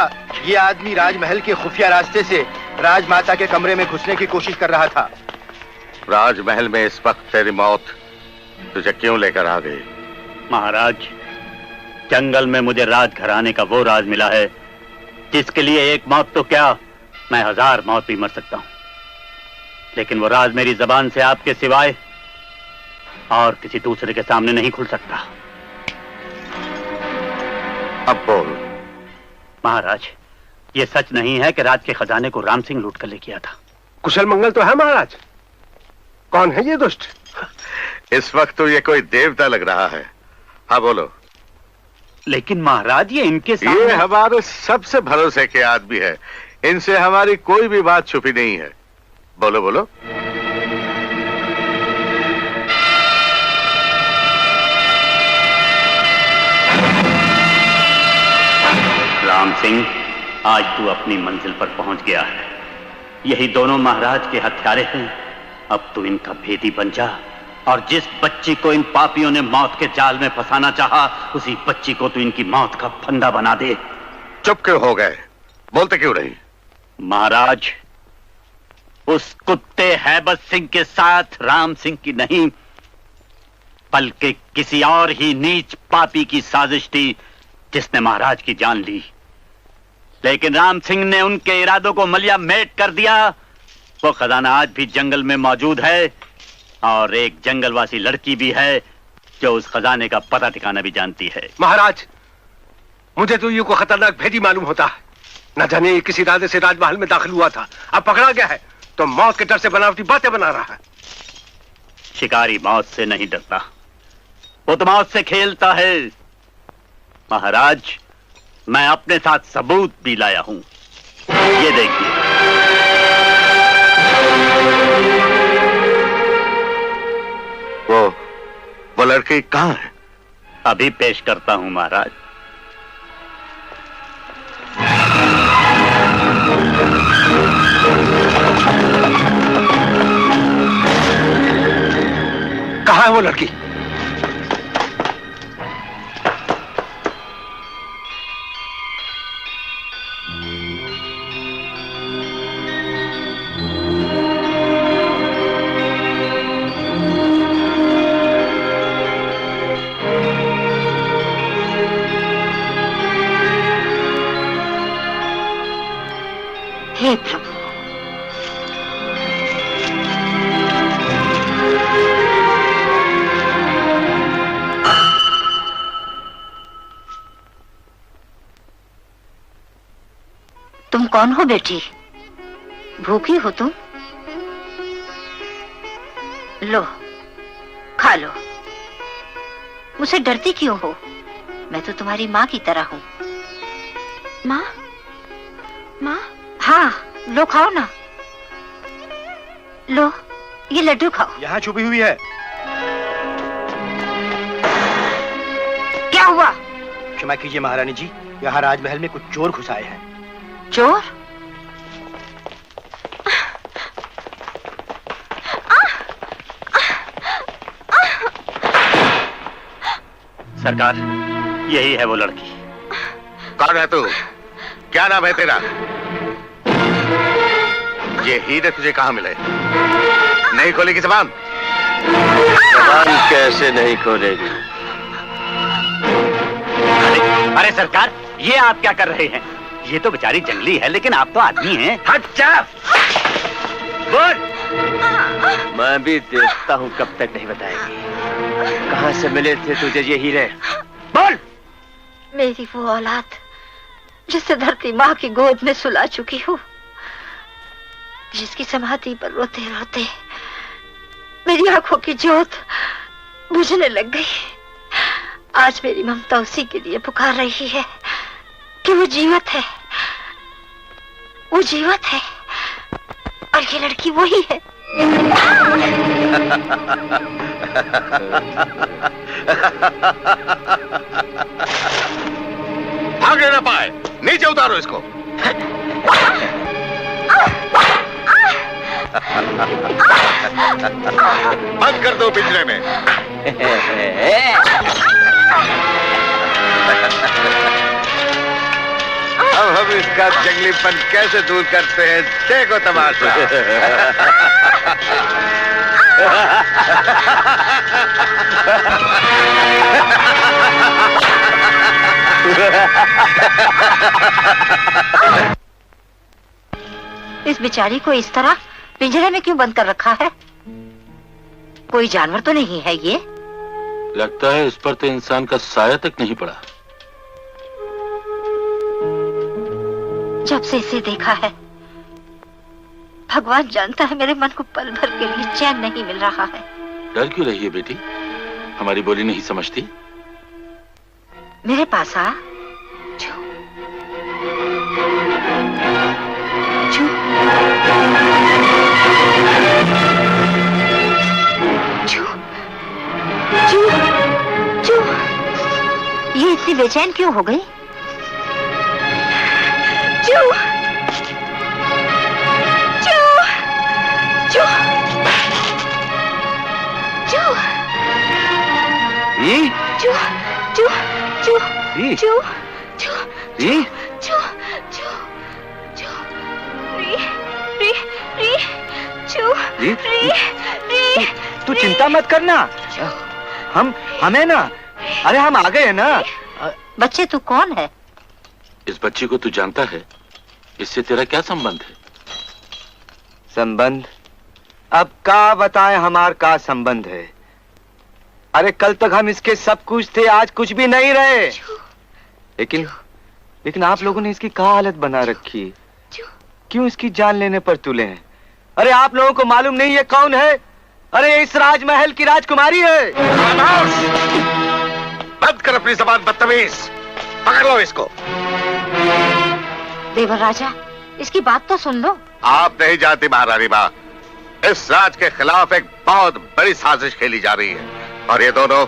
ये आदमी राजमहल के खुफिया रास्ते से राजमाता के कमरे में घुसने की कोशिश कर रहा था। राजमहल में इस वक्त तेरी मौत तुझे क्यों लेकर आ गई? महाराज, जंगल में मुझे राजघराने का वो राज मिला है जिसके लिए एक मौत तो क्या, मैं 1000 मौत भी मर सकता हूं, लेकिन वो राज मेरी जबान से आपके सिवाय और किसी दूसरे के सामने नहीं खुल सकता। अब बोल। महाराज, ये सच नहीं है कि राज के खजाने को राम सिंह लूट कर ले गया था। कुशल मंगल तो है महाराज। कौन है ये दुष्ट? इस वक्त तो ये कोई देवता लग रहा है। हाँ बोलो। लेकिन महाराज, ये इनके सामने... ये हमारे सबसे भरोसे के आदमी है, इनसे हमारी कोई भी बात छुपी नहीं है। बोलो बोलो। राम सिंह, आज तू अपनी मंजिल पर पहुंच गया है। यही दोनों महाराज के हत्यारे हैं। अब तू इनका भेदी बन जा और जिस बच्ची को इन पापियों ने मौत के जाल में फंसाना चाहा, उसी बच्ची को तू इनकी मौत का फंदा बना दे। चुप क्यों हो गए? बोलते क्यों नहीं? महाराज, उस कुत्ते हैबत सिंह के साथ राम सिंह की नहीं, बल्कि किसी और ही नीच पापी की साजिश थी जिसने महाराज की जान ली। लेकिन राम सिंह ने उनके इरादों को मलिया मेट कर दिया। वो खजाना आज भी जंगल में मौजूद है और एक जंगलवासी लड़की भी है जो उस खजाने का पता ठिकाना भी जानती है। महाराज, मुझे तो ये को खतरनाक भेदी मालूम होता है। न जाने ये किसी इरादे से राजमहल में दाखिल हुआ था, अब पकड़ा गया है तो मौत के डर से बनावटी बातें बना रहा है। शिकारी मौत से नहीं डरता, वो तो मौत से खेलता है। महाराज, मैं अपने साथ सबूत भी लाया हूं, ये देखिए। वो लड़की कहां है? अभी पेश करता हूं महाराज। कहां है वो लड़की? हे प्रभु, तुम कौन हो बेटी? भूखी हो तुम? लो, खा लो। मुझसे डरती क्यों हो? मैं तो तुम्हारी माँ की तरह हूँ। माँ? माँ? हाँ, लो खाओ ना। लो, ये लड्डू खाओ। यहाँ छुपी हुई है। क्या हुआ? क्षमा कीजिए महारानी जी, यहाँ राजमहल में कुछ चोर घुस आए हैं। चोर? सरकार, यही है वो लड़की। कौन है तू? क्या नाम है तेरा? ये हीरे तुझे कहां मिले? नहीं खोलेगी जबान? जबान कैसे नहीं खोलेगी? अरे सरकार, ये आप क्या कर रहे हैं? ये तो बेचारी जंगली है, लेकिन आप तो आदमी हैं। हट जा! बोल! मैं भी देखता हूँ कब तक नहीं बताएगी। कहाँ से मिले थे तुझे ये हीरे? बोल! मेरी वो औलाद जिसे धरती माँ की गोद में सुला चुकी हूँ, जिसकी समाधि पर रोते रोते मेरी आंखों की ज्योत बुझने लग गई। आज मेरी ममता उसी के लिए पुकार रही है कि वो जीवित है, वो जीवित है, और ये लड़की वही है। भागने ना पाए, नीचे उतारो इसको। बंद कर दो पिंजरे में। अब हम इसका जंगलीपन कैसे दूर करते हैं, देखो तमाशा। इस बेचारी को इस तरह पिंजरे में क्यों बंद कर रखा है? कोई जानवर तो नहीं है ये? लगता है इस पर तो इंसान का साया तक नहीं पड़ा। जब से इसे देखा है, भगवान जानता है मेरे मन को पल भर के लिए चैन नहीं मिल रहा है। डर क्यों रही है बेटी? हमारी बोली नहीं समझती? मेरे पास आ। छू। छू। छू। छू। ये इतनी बेचैन क्यों हो गई? छू। छू। छू। छू। ई? छू। छू। छू। ई? छू। छू। ई? छू। छू। छू। री। री। री। छू। री? री। री। तू चिंता मत करना, हमें ना, अरे हम आ गए ना। बच्चे तू कौन है? इस बच्ची को तू जानता है? इससे तेरा क्या संबंध है? संबंध? अब का बताएं हमार का संबंध है? अरे कल तक हम इसके सब कुछ थे, आज कुछ भी नहीं रहे। लेकिन आप लोगों ने इसकी क्या हालत बना रखी? क्यों इसकी जान लेने पर तुले हैं? अरे आप लोगों को मालूम नहीं है कौन है? अरे इस राजमहल की राजकुमारी है। बंद कर अपनी जबान बदतमीज, पकड़ लो इसको। देवर राजा, इसकी बात तो सुन लो। आप नहीं जानती महारानी माँ, इस राज के खिलाफ एक बहुत बड़ी साजिश खेली जा रही है और ये दोनों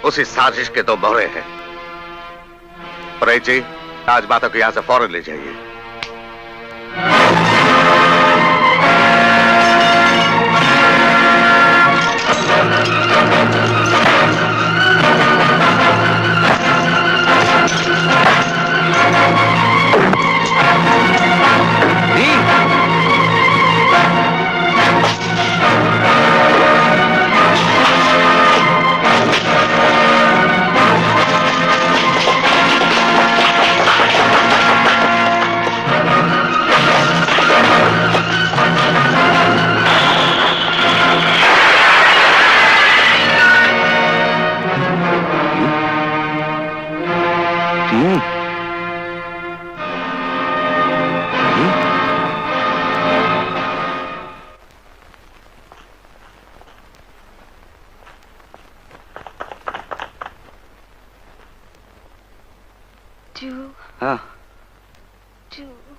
उसी साजिश के दो मोहरे हैं। प्रेत जी, राजमाता को यहां से फौरन ले जाइए। हाँ।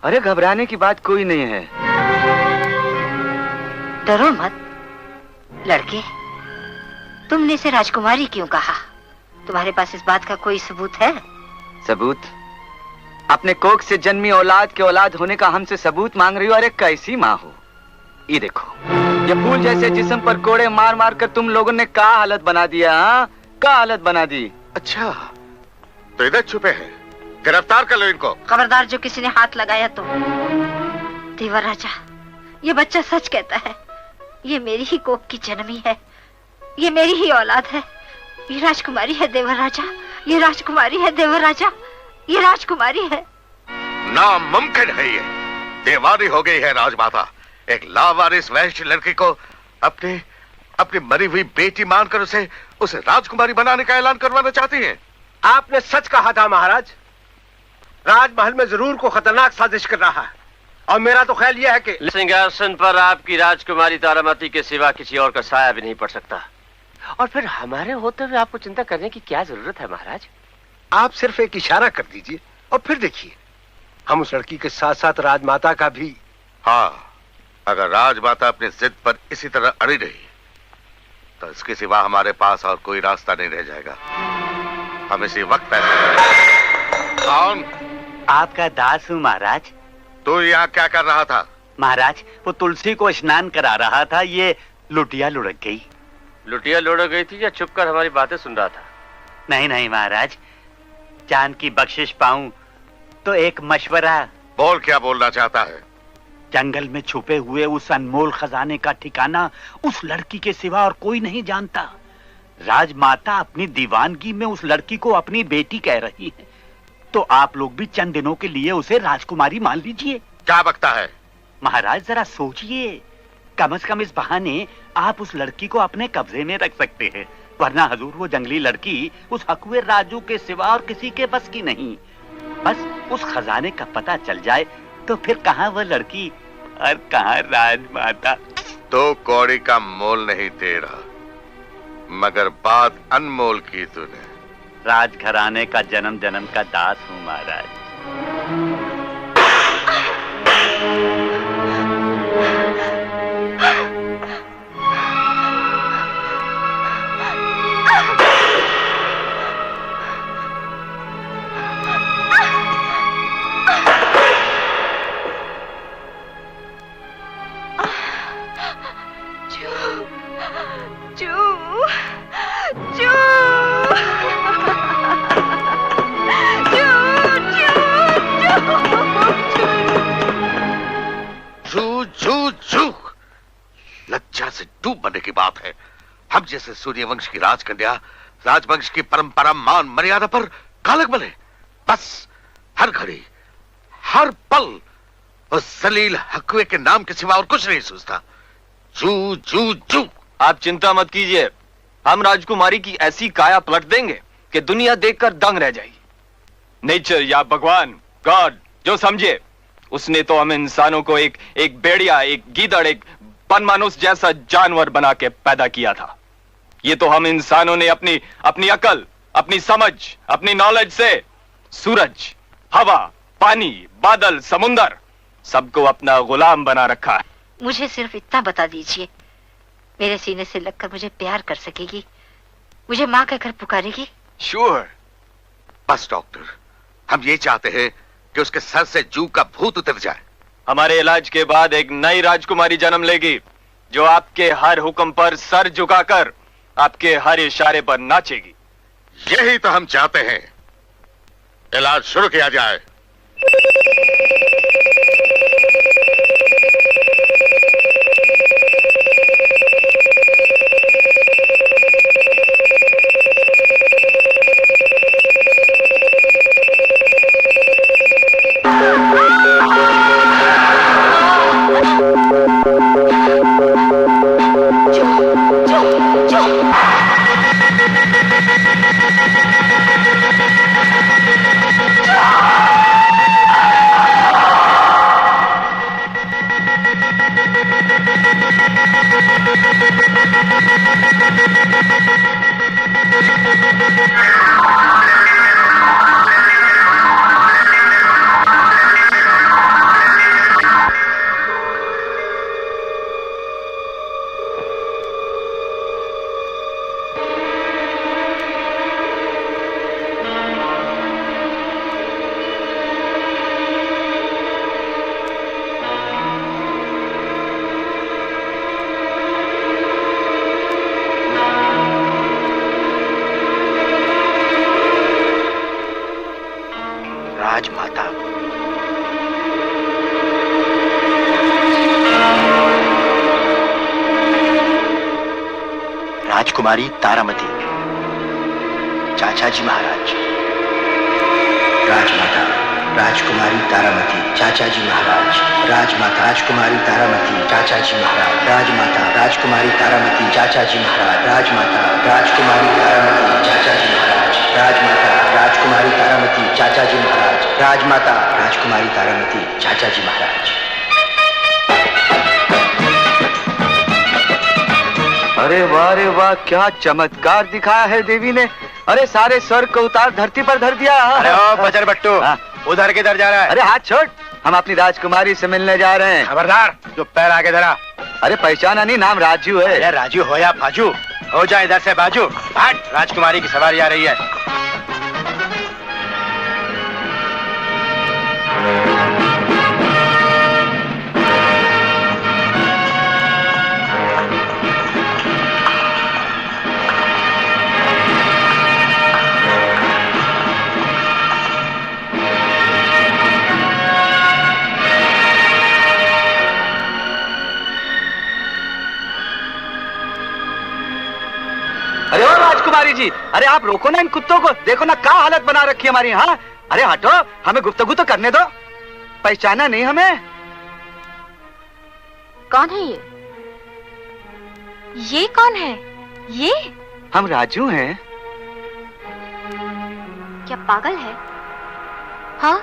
अरे घबराने की बात कोई नहीं है। डरो मत लड़के, तुमने इसे राजकुमारी क्यों कहा? तुम्हारे पास इस बात का कोई सबूत है? सबूत? अपने कोख से जन्मी औलाद के औलाद होने का हमसे सबूत मांग रही हो? अरे कैसी माँ हो? ये देखो, ये फूल जैसे जिस्म पर कोड़े मार मार कर तुम लोगों ने क्या हालत बना दिया? हाँ, क्या हालत बना दी? अच्छा, तो इधर छुपे हैं, गिरफ्तार कर लो इनको। खबरदार जो किसी ने हाथ लगाया तो। देवर राजा, ये बच्चा सच कहता है, ये मेरी ही कोख की जन्मी है, ये मेरी ही औलाद है, ये राजकुमारी है देवर राजा, ये राजकुमारी है देवर राजा, ये राजकुमारी है। नामुमकिन है ये, दीवानी हो गई है राजमाता। एक लावारिस वैश्य लड़की को अपनी मरी हुई बेटी मानकर उसे राजकुमारी बनाने का ऐलान करवाना चाहती हैं। आपने सच कहा था महाराज, राजमहल में जरूर को खतरनाक साजिश कर रहा है और मेरा तो ख्याल यह है कि सिंहासन पर आपकी राजकुमारी तारामती के सिवा किसी और का साया भी नहीं पड़ सकता। और फिर हमारे होते हुए आपको चिंता करने की क्या जरूरत है महाराज? आप सिर्फ एक इशारा कर दीजिए और फिर देखिए, हम उस लड़की के साथ साथ राजमाता का भी। हाँ, अगर राजमाता अपनी जिद पर इसी तरह अड़ी रही तो इसके सिवा हमारे पास और कोई रास्ता नहीं रह जाएगा। हम इसी वक्त फैसला। कौन? आपका दास हूँ महाराज। तू यहाँ क्या कर रहा था? महाराज, वो तुलसी को स्नान करा रहा था, ये लुटिया लुढ़क गई। लुटिया लुढ़क गई थी या चुपकर हमारी बातें सुन रहा था? नहीं नहीं महाराज, जान की बख्शिश पाऊं तो एक मशवरा। बोल, क्या बोलना चाहता है? जंगल में छुपे हुए उस अनमोल खजाने का ठिकाना उस लड़की के सिवा और कोई नहीं जानता। राजमाता अपनी दीवानगी में उस लड़की को अपनी बेटी कह रही है, तो आप लोग भी चंद दिनों के लिए उसे राजकुमारी मान लीजिए। क्या बकता है महाराज, जरा सोचिए, कम से कम इस बहाने आप उस लड़की को अपने कब्जे में रख सकते हैं, वरना हजूर वो जंगली लड़की उस हकुए राजू के सिवा और किसी के बस की नहीं। बस उस खजाने का पता चल जाए तो फिर कहाँ वो लड़की और कहाँ राजमाता। 2 कौड़ी का मोल नहीं तेरा, मगर बात अनमोल की तूने। राजघराने का जन्म जन्म का दास हूँ महाराज। लज्जा से डूब मरने की बात है। हम जैसे सूर्यवंश की राजकन्या राजवंश की परंपरा मान मर्यादा पर कालक बने। बस हर घड़ी हर पल उस सलील हकुए के नाम के सिवा और कुछ नहीं सोचता। जू जू जू। आप चिंता मत कीजिए, हम राजकुमारी की ऐसी काया पलट देंगे कि दुनिया देखकर दंग रह जाएगी। नेचर या भगवान, गॉड जो समझे, उसने तो हम इंसानों को एक भेड़िया, एक गीदड़, एक बनमानुस जैसा जानवर बना के पैदा किया था। ये तो हम इंसानों ने अपनी अकल, अपनी समझ, अपनी नॉलेज से सूरज, हवा, पानी, बादल, समुंदर सबको अपना गुलाम बना रखा है। मुझे सिर्फ इतना बता दीजिए, मेरे सीने से लगकर मुझे प्यार कर सकेगी, मुझे माँ कहकर पुकारेगी? श्योर। बस डॉक्टर, हम ये चाहते हैं कि उसके सर से जू का भूत उतर जाए। हमारे इलाज के बाद एक नई राजकुमारी जन्म लेगी जो आपके हर हुक्म पर सर झुकाकर आपके हर इशारे पर नाचेगी। यही तो हम चाहते हैं। इलाज शुरू किया जाए। राजमाता, राजकुमारी तारामती, चाचा जी महाराज। राजमाता राजकुमारी तारामती, चाचा जी महाराज। राजमाता राजकुमारी तारामती, चाचा जी महाराज। राजमाता राजकुमारी तारामती, चाचा जी महाराज। राजमाता राजकुमारी तारामती, चाचा जी महाराज। राजमाता राजकुमारी तारामती, चाचा जी महाराज। राजमाता राजकुमारी तारामती, चाचा जी महाराज। अरे वाह रे वाह, क्या चमत्कार दिखाया है देवी ने। अरे सारे स्वर्ग को उतार धरती पर धर दिया। अरे ओ बजर बट्टू, उधर किधर जा रहा है? अरे हाथ छोड़, हम अपनी राजकुमारी से मिलने जा रहे हैं। खबरदार, जो पैर आगे धरा। अरे पहचाना नहीं, नाम राजू है। अरे राजू हो या बाजू, हो जाए इधर से बाजू। हट, राजकुमारी की सवारी आ रही है। की। अरे आप रोको ना इन कुत्तों को, देखो ना क्या हालत बना रखी है हमारी। हाँ अरे हटो, हमें गुफ्तगू तो करने दो। पहचाना नहीं हमें? कौन है ये? ये कौन है? ये हम राजू हैं। क्या पागल है? हाँ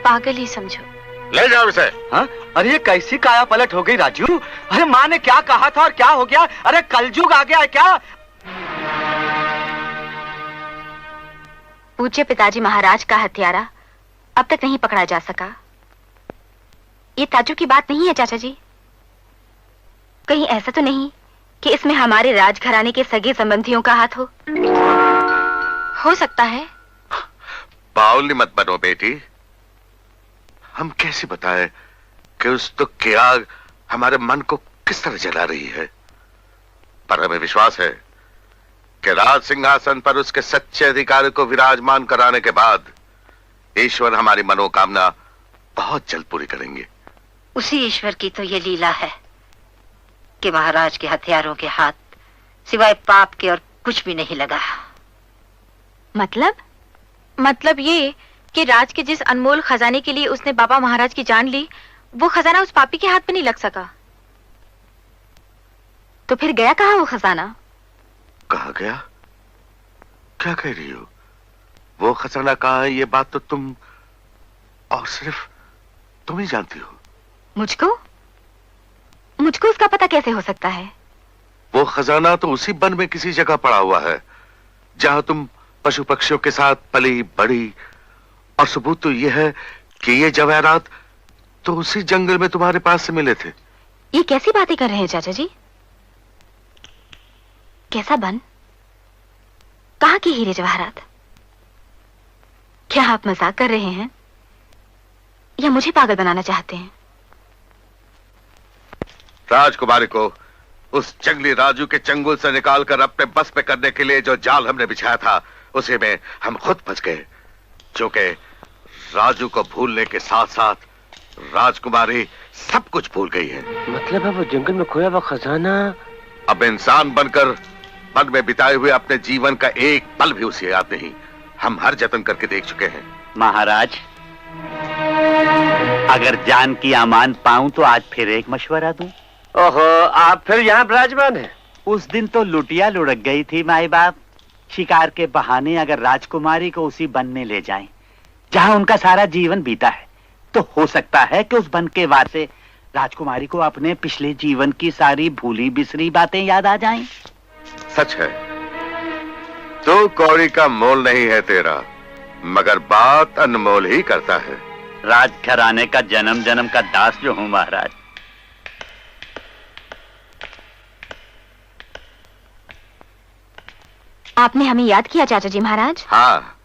पागल ही समझो। ले जाओ इसे। हाँ अरे ये कैसी काया पलट हो गई राजू? अरे माँ ने क्या कहा था और क्या हो गया? अरे कलयुग आ गया है क्या? पूज्य पिताजी महाराज का हत्यारा अब तक नहीं पकड़ा जा सका। ये ताज्जुब की बात नहीं है चाचा जी। कहीं ऐसा तो नहीं कि इसमें हमारे राजघराने के सगे संबंधियों का हाथ हो सकता है। बाउली मत बनो बेटी। हम कैसे बताएं कि उस दुख की आग हमारे मन को किस तरह जला रही है, पर हमें विश्वास है कि राज सिंहासन पर उसके सच्चे अधिकारी को विराजमान कराने के बाद ईश्वर हमारी मनोकामना बहुत जल्द पूरी करेंगे। उसी ईश्वर की तो ये लीला है कि महाराज के हथियारों के हाथ सिवाय पाप के और कुछ भी नहीं लगा। मतलब ये कि राज के जिस अनमोल खजाने के लिए उसने बाबा महाराज की जान ली, वो खजाना उस पापी के हाथ पे नहीं लग सका। तो फिर गया कहाँ वो खजाना? कहाँ गया? क्या कह रही हो? वो खजाना कहाँ है ये बात तो तुम और सिर्फ तुम ही जानती हो। मुझको उसका पता कैसे हो सकता है? वो खजाना तो उसी वन में किसी जगह पड़ा हुआ है जहां तुम पशु पक्षियों के साथ पली बड़ी, और सबूत तो यह है कि ये जवाहरात तो उसी जंगल में तुम्हारे पास से मिले थे। ये कैसी बातें कर रहे हैं चाचा जी? कैसा बन? कहाँ की हीरे जवाहरात? क्या आप मजाक कर रहे हैं या मुझे पागल बनाना चाहते हैं? राजकुमारी को उस जंगली राजू के चंगुल से निकालकर अपने बस पे करने के लिए जो जाल हमने बिछाया था, उसी में हम खुद फंस गए। क्योंकि राजू को भूलने के साथ साथ राजकुमारी सब कुछ भूल गई है। मतलब है वो जंगल में खोया हुआ खजाना अब इंसान बनकर वन में बिताए हुए अपने जीवन का एक पल भी उसे याद नहीं। हम हर जतन करके देख चुके हैं। महाराज, अगर जान की अमान पाऊं तो आज फिर एक मशवरा दूं। ओहो, आप फिर यहाँ विराजमान हैं? उस दिन तो लुटिया लुढ़क गई थी माई बाप। शिकार के बहाने अगर राजकुमारी को उसी वन में ले जाएं, जहां उनका सारा जीवन बीता है, तो हो सकता है कि उस वन के वास्ते राजकुमारी को अपने पिछले जीवन की सारी भूली बिसरी बातें याद आ जाएं। सच है, तो कौड़ी का मोल नहीं है तेरा, मगर बात अनमोल ही करता है। राजघराने का जन्म जन्म का दास जो हूं महाराज। आपने हमें याद किया चाचा जी महाराज। हाँ,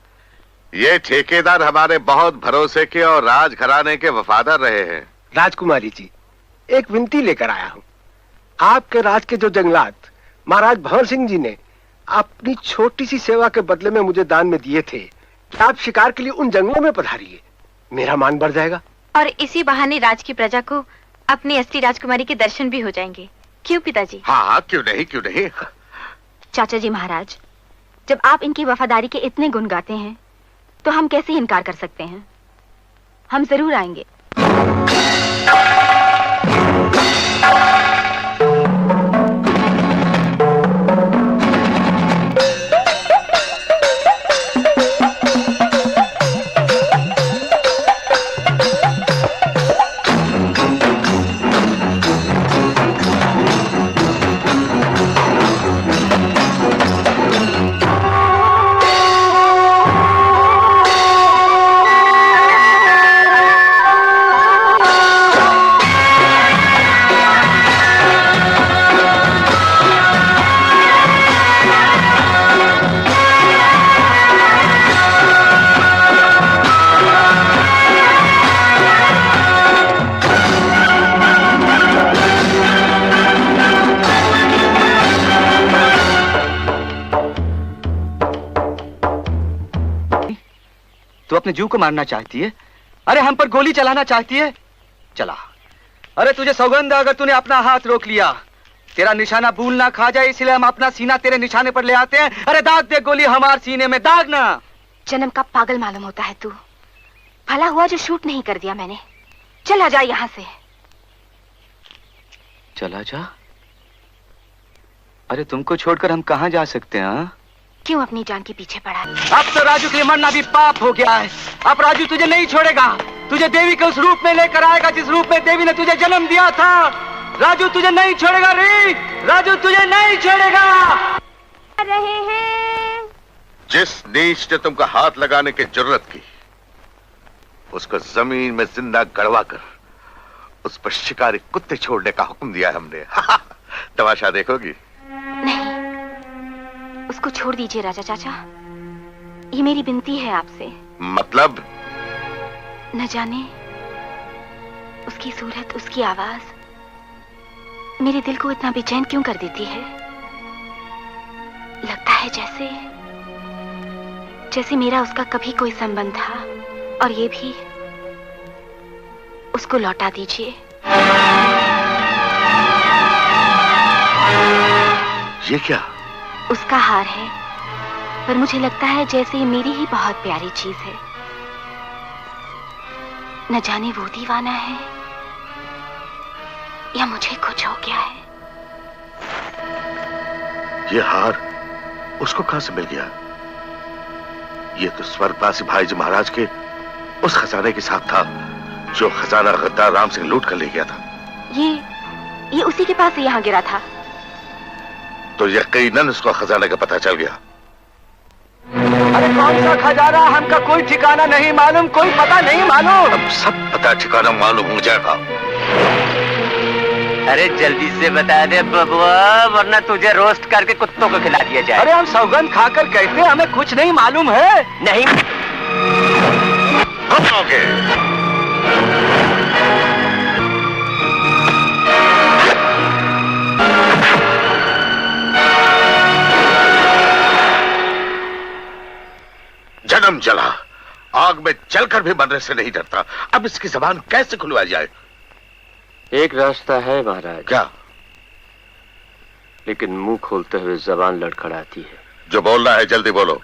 ये ठेकेदार हमारे बहुत भरोसे के और राजघराने के वफादार रहे हैं। राजकुमारी जी, एक विनती लेकर आया हूँ। आपके राज के जो जंगलात महाराज भंवर सिंह जी ने अपनी छोटी सी सेवा के बदले में मुझे दान में दिए थे, क्या आप शिकार के लिए उन जंगलों में पधारिए, मेरा मान बढ़ जाएगा। और इसी बहाने राज की प्रजा को अपनी असली राजकुमारी के दर्शन भी हो जाएंगे। क्यों पिताजी? हाँ, क्यों नहीं, क्यों नहीं। चाचा जी महाराज, जब आप इनकी वफादारी के इतने गुण गाते हैं तो हम कैसे इनकार कर सकते हैं। हम जरूर आएंगे। तू अपने जीव को मारना चाहती है? अरे हम पर गोली चलाना चाहती है? चला। अरे तुझे सौगंध है, अगर तूने अपना हाथ रोक लिया तेरा निशाना भूल ना खा जाए, इसलिए हम अपना सीना तेरे निशाने पर ले आते हैं। अरे दाग दे गोली हमारे सीने में, दाग ना। जन्म का पागल मालूम होता है तू। भला हुआ जो शूट नहीं कर दिया मैंने। चला जा यहाँ से। चला जा? अरे तुमको छोड़कर हम कहाँ जा सकते हैं? क्यों अपनी जान के पीछे पड़ा? अब तो राजू के लिए मरना भी पाप हो गया है। अब राजू तुझे नहीं छोड़ेगा, तुझे देवी के उस रूप में लेकर आएगा जिस रूप में देवी ने तुझे जन्म दिया था। राजू तुझे नहीं छोड़ेगा री, राजू तुझे नहीं छोड़ेगा। रहे हैं जिस नीच ने तुमको हाथ लगाने की जरूरत की, उसको जमीन में जिंदा गड़वा कर उस पर शिकारी कुत्ते छोड़ने का हुक्म दिया हमने। तमाशा देखोगी? नहीं, उसको छोड़ दीजिए राजा चाचा। ये मेरी विनती है आपसे। मतलब? न जाने उसकी सूरत, उसकी आवाज मेरे दिल को इतना बेचैन क्यों कर देती है। लगता है जैसे मेरा उसका कभी कोई संबंध था, और ये भी उसको लौटा दीजिए। ये क्या? उसका हार है, पर मुझे लगता है जैसे ये मेरी ही बहुत प्यारी चीज है। न जाने वो दीवाना है या मुझे कुछ हो गया है। ये हार उसको कहां से मिल गया? ये तो स्वर्गवासी भाईजी महाराज के उस खजाने के साथ था जो खजाना गद्दार राम सिंह लूट कर ले गया था। ये उसी के पास से यहाँ गिरा था। तो यकीनन उसको खजाने का पता चल गया। अरे कौन सा खजाना? हमका कोई ठिकाना नहीं मालूम, कोई पता नहीं मालूम। अब सब पता ठिकाना मालूम हो जाएगा। अरे जल्दी से बता दे बबुआ, वरना तुझे रोस्ट करके कुत्तों को खिला दिया जाए। अरे हम सौगंध खाकर कहते, हमें कुछ नहीं मालूम है। नहीं जन्म जला, आग में जलकर भी मरने से नहीं डरता। अब इसकी जबान कैसे खुलवाई जाए? एक रास्ता है महाराज। क्या? लेकिन मुंह खोलते हुए जबान लड़खड़ाती है। जो बोलना है जल्दी बोलो।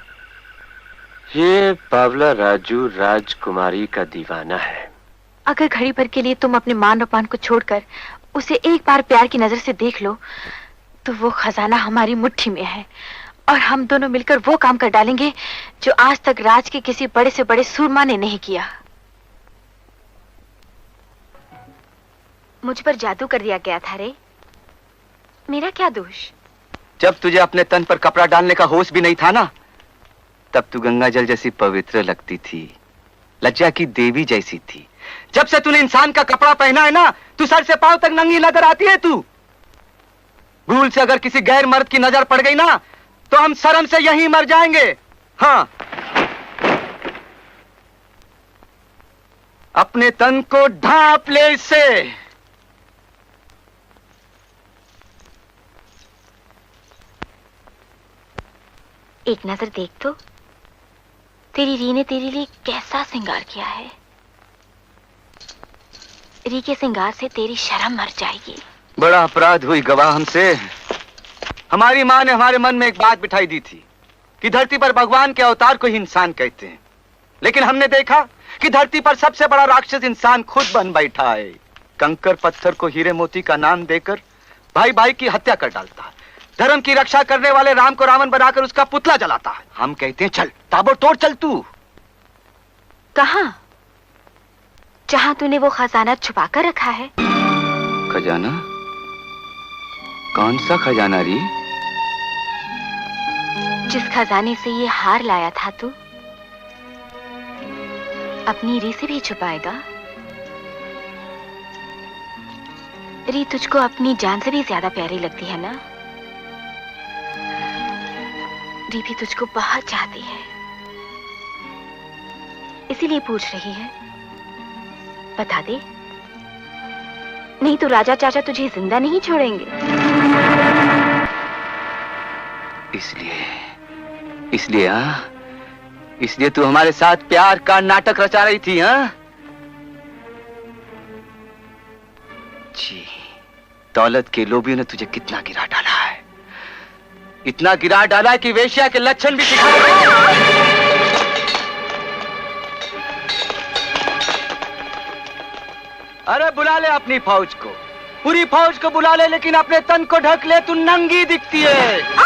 ये बावला राजू राजकुमारी का दीवाना है। अगर घड़ी भर के लिए तुम अपने मान और पान को छोड़कर उसे एक बार प्यार की नजर से देख लो, तो वो खजाना हमारी मुट्ठी में है, और हम दोनों मिलकर वो काम कर डालेंगे जो आज तक राज के किसी बड़े से बड़े सूरमा ने नहीं किया। मुझ पर जादू कर दिया गया था रे। मेरा क्या दोष? जब तुझे अपने तन पर कपड़ा डालने का होश भी नहीं था ना, तब तू गंगा जल जैसी पवित्र लगती थी, लज्जा की देवी जैसी थी। जब से तूने इंसान का कपड़ा पहना है ना, तू सर से पांव तक नंगी नजर आती है तू। भूल से अगर किसी गैर मर्द की नजर पड़ गई ना, तो हम शर्म से यहीं मर जाएंगे। हाँ, अपने तन को ढांप ले इससे। एक नजर देख तो, तेरी री ने तेरे लिए कैसा श्रृंगार किया है। री के श्रृंगार से तेरी शर्म मर जाएगी। बड़ा अपराध हुई गवाह हमसे। हमारी माँ ने हमारे मन में एक बात बिठाई दी थी कि धरती पर भगवान के अवतार को ही इंसान कहते हैं, लेकिन हमने देखा कि धरती पर सबसे बड़ा राक्षस इंसान खुद बन बैठा है। कंकर पत्थर को हीरे मोती का नाम देकर भाई भाई की हत्या कर डालता है। धर्म की रक्षा करने वाले राम को रावण बनाकर उसका पुतला जलाता है। हम कहते हैं चल ताबड़तोड़ चल तू। कहां? जहां तूने वो खजाना छुपा कर रखा है। खजाना? कौन सा खजाना री? जिस खजाने से ये हार लाया था तू, अपनी री से भी छुपाएगा? री तुझको अपनी जान से भी ज्यादा प्यारी लगती है ना? री भी तुझको बहुत चाहती है, इसीलिए पूछ रही है। बता दे, नहीं तो राजा चाचा तुझे जिंदा नहीं छोड़ेंगे। इसलिए हाँ, इसलिए तू हमारे साथ प्यार का नाटक रचा रही थी। हाँ जी, दौलत के लोभियों ने तुझे कितना गिरा डाला है, इतना गिरा डाला है कि वेश्या के लक्षण भी दिखा अरे बुला ले अपनी फौज को, पूरी फौज को बुला ले, लेकिन अपने तन को ढक ले, तू नंगी दिखती है।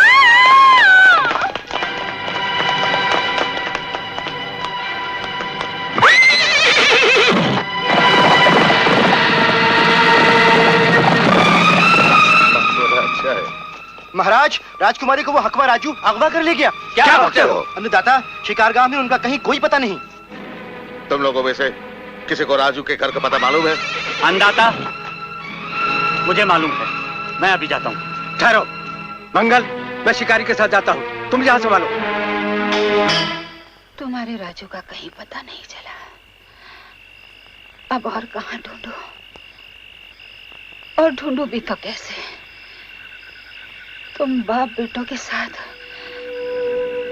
महाराज, राजकुमारी को वो हकवा राजू अगवा कर ले गया। क्या बोलते हो? अन्नदाता, शिकारगाह में उनका कहीं कोई पता नहीं। तुम लोगों में से किसी को राजू के घर का पता मालूम है? अन्नदाता, मुझे मालूम है, मैं अभी जाता हूँ। ठहरो मंगल, मैं शिकारी के साथ जाता हूँ, तुम यहाँ संभालो। तुम्हारे राजू का कहीं पता नहीं चला, अब और कहाँ ढूंढूं? और ढूंढूं भी तो कैसे? तुम बाप बेटों के साथ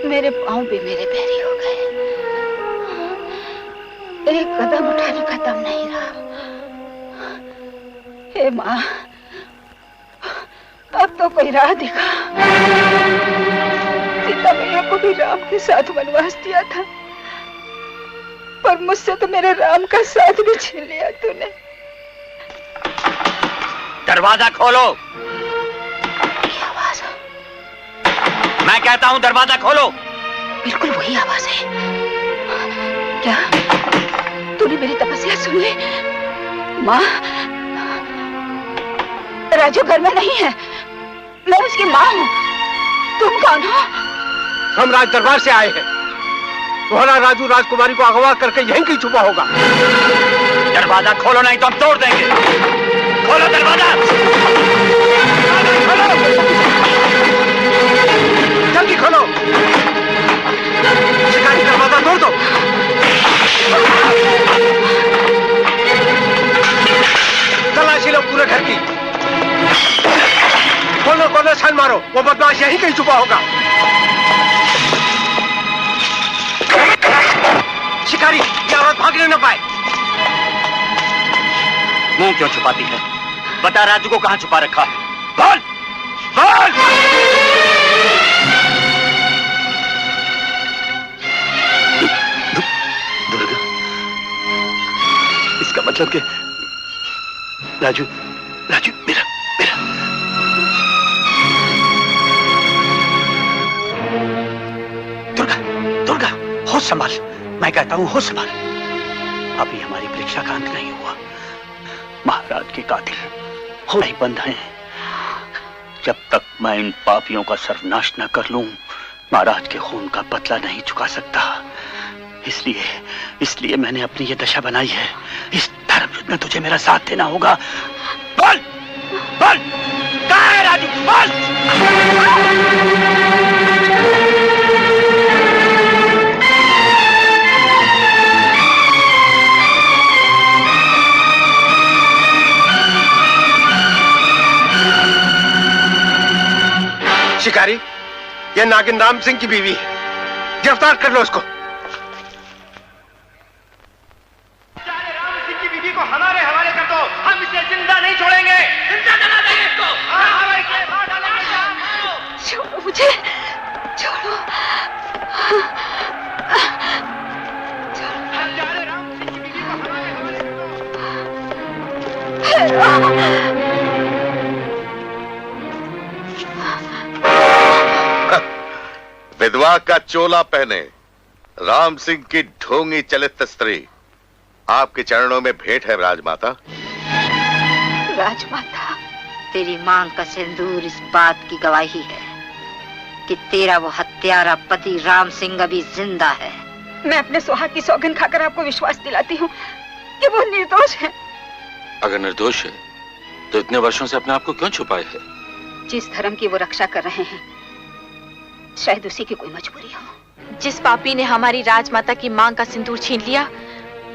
मेरे पांव भी मेरे पैरी हो गए, एक कदम उठाने का दम नहीं रहा। हे माँ, अब तो कोई राह दिखा। सीता मैया को भी राम के साथ वनवास दिया था, पर मुझसे तो मेरे राम का साथ भी छीन लिया तूने। दरवाजा खोलो। आवाज, मैं कहता हूँ दरवाजा खोलो। बिल्कुल वही आवाज है। क्या तूने मेरी तपस्या सुन ली? माँ, राजू घर में नहीं है, मैं उसकी माँ हूँ। तुम कौन हो? हम राज दरबार से आए हैं। तुम्हारा राजू राजकुमारी को अगवा करके यहीं कहीं छुपा होगा। दरवाजा खोलो, नहीं तो हम तोड़ देंगे। खोलो दरवाजा। जल्दी खोलो। शिकारी, दरवाजा तोड़ दो। तलाशी लो पूरे घर की। खोलो खोलो, छान मारो, वो बदमाश यहीं कहीं छुपा होगा। शिकारी, ये औरत भागने न पाए। मुंह क्यों छुपाती है? बता राजू को कहां छुपा रखा है? बोल बोल। दुर्गा, इसका मतलब कि राजू राजू मेरा मेरा दुर्गा दुर्गा, होश संभाल। मैं कहता हूं होश संभाल। अभी हमारी परीक्षा का अंत नहीं हुआ। महाराज के कातिल हो नहीं बंद हैं। जब तक मैं इन पापियों का सर्वनाश न कर लूं, महाराज के खून का बदला नहीं चुका सकता। इसलिए मैंने अपनी ये दशा बनाई है। इस धर्म युद्ध में तुझे मेरा साथ देना होगा। बोल बोल, कहाँ है राजू? बोल। शिकारी, यह नागिन राम सिंह की बीवी है, गिरफ्तार कर लो उसको। राम सिंह की बीवी को हमारे हवाले कर दो, हम इसे जिंदा नहीं छोड़ेंगे। जिंदा जला देंगे इसको। छोड़ो मुझे, छोड़ो। राम सिंह की बीवी को हमारे हवाले कर दो। विधवा का चोला पहने राम सिंह की ढोंगी चलित स्त्री आपके चरणों में भेंट है राजमाता। राजमाता, तेरी मांग का सिंदूर इस बात की गवाही है कि तेरा वो हत्यारा पति राम सिंह अभी जिंदा है। मैं अपने सुहाग की सौगंध खाकर आपको विश्वास दिलाती हूँ कि वो निर्दोष है। अगर निर्दोष है तो इतने वर्षों से अपने आप को क्यों छुपाए है? जिस धर्म की वो रक्षा कर रहे हैं, शायद उसी की कोई मजबूरी हो। जिस पापी ने हमारी राजमाता की मांग का सिंदूर छीन लिया,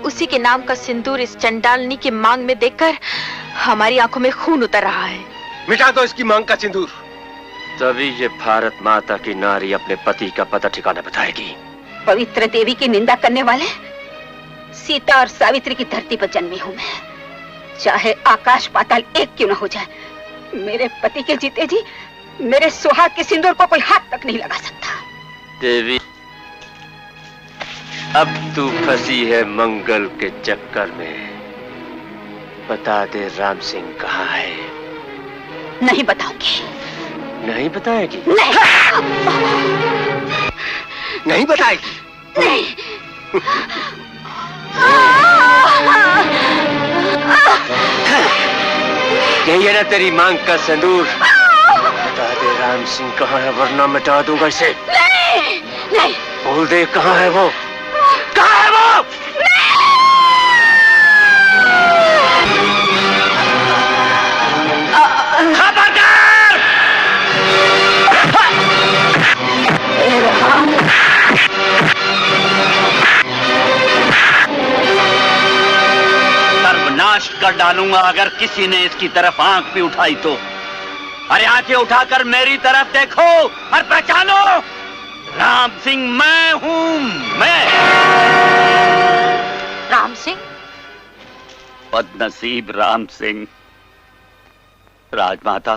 उसी के नाम का सिंदूर इस चंडालनी की मांग में देखकर हमारी आंखों में खून उतर रहा है। मिटा दो इसकी मांग का सिंदूर। तभी ये भारत माता की नारी अपने पति का पता ठिकाना बताएगी। पवित्र देवी की निंदा करने वाले सीता और सावित्री की धरती पर जन्मी हूं मैं। चाहे आकाश पाताल एक क्यों न हो जाए, मेरे पति के जीते जी मेरे सुहाग के सिंदूर को कोई हाथ तक नहीं लगा सकता। देवी, अब तू फंसी है मंगल के चक्कर में। बता दे राम सिंह कहाँ है? नहीं बताऊंगी। नहीं बताएगी? नहीं। नहीं बताएगी? नहीं। यही है ना तेरी मांग का सिंदूर? बता दे राम सिंह कहाँ है, वरना मिटा दूंगा इसे। नहीं, नहीं। बोल दे कहाँ है वो? कहाँ है वो? खबरदार! सर्वनाश कर डालूंगा अगर किसी ने इसकी तरफ आंख भी उठाई तो। अरे आंखें उठाकर मेरी तरफ देखो और पहचानो, राम सिंह मैं हूं, मैं। राम सिंह? बदनसीब राम सिंह। राजमाता,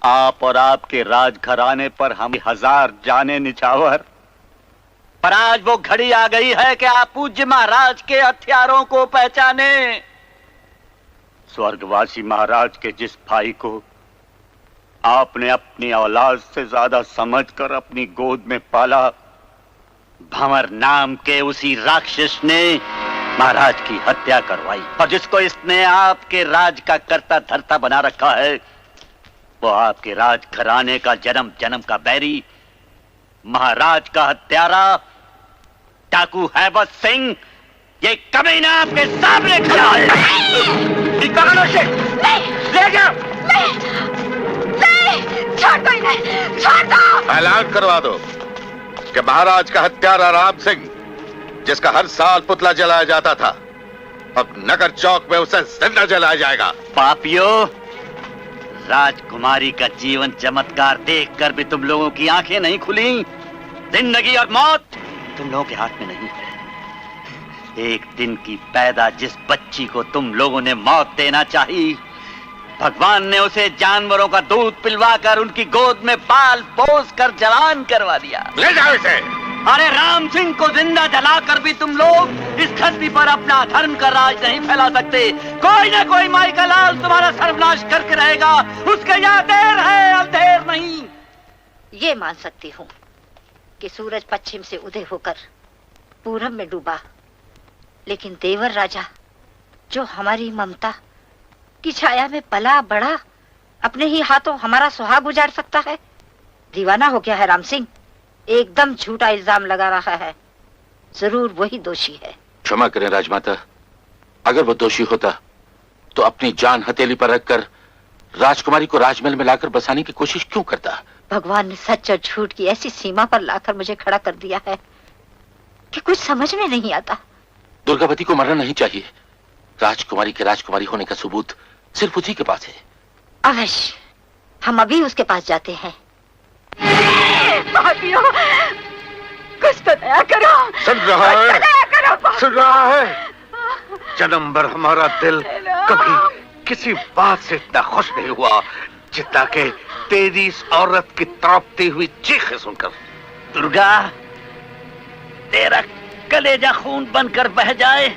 आप और आपके राजघराने पर हम 1000 जाने निछावर, पर आज वो घड़ी आ गई है कि आप पूज्य महाराज के हथियारों को पहचाने। स्वर्गवासी महाराज के जिस भाई को आपने अपनी औलाद से ज्यादा समझकर अपनी गोद में पाला, भंवर नाम के उसी राक्षस ने महाराज की हत्या करवाई, और जिसको इसने आपके राज का कर्ता धर्ता बना रखा है, वो आपके राज घराने का जन्म जन्म का बैरी, महाराज का हत्यारा डाकू हैबत सिंह, ये कमीना आपके सामने खड़ा है। पकड़ो से, ले जाओ। छोड़ दो इन्हें, छोड़ दो। ऐलान करवा दो कि महाराज का हत्यारा राम सिंह, जिसका हर साल पुतला जलाया जाता था, अब नगर चौक में उसे जिंदा जलाया जाएगा। पापियो, राजकुमारी का जीवन चमत्कार देखकर भी तुम लोगों की आंखें नहीं खुली। जिंदगी और मौत तुम लोगों के हाथ में नहीं है। एक दिन की पैदा जिस बच्ची को तुम लोगों ने मौत देना चाहिए, भगवान ने उसे जानवरों का दूध पिलवाकर उनकी गोद में पाल पोस कर जवान करवा दिया। ले जाओ इसे। अरे राम सिंह को जिंदा जलाकर भी तुम लोग इस धरती पर अपना धर्म का राज नहीं फैला सकते। कोई ना कोई माई का लाल तुम्हारा सर्वनाश करके रहेगा, उसके यहाँ देर है अंधेर नहीं। ये मान सकती हूँ कि सूरज पश्चिम से उदय होकर पूरब में डूबा, लेकिन देवर राजा जो हमारी ममता की छाया में पला बढ़ा, अपने ही हाथों हमारा सुहाग उजाड़ सकता है? दीवाना हो गया है राम सिंह, एकदम झूठा इल्जाम लगा रहा है। जरूर वही दोषी है। क्षमा करें राजमाता, अगर वो दोषी होता तो अपनी जान हथेली पर रखकर राजकुमारी को राजमहल में लाकर बसाने की कोशिश क्यों करता? भगवान ने सच और झूठ की ऐसी सीमा पर लाकर मुझे खड़ा कर दिया है कि कुछ समझ में नहीं आता। दुर्गावती को मरना नहीं चाहिए। राजकुमारी के राजकुमारी होने का सबूत सिर्फ उसी के पास है। अवश्य, हम अभी उसके पास जाते हैं। भाभियों, कुछ तो दया करो। सुन रहा है? सुन रहा है? जन्म भर हमारा दिल कभी किसी बात से इतना खुश नहीं हुआ जितना कि तेरी इस औरत की तड़पती हुई चीखें सुनकर। दुर्गा, तेरा कलेजा खून बनकर बह जाए,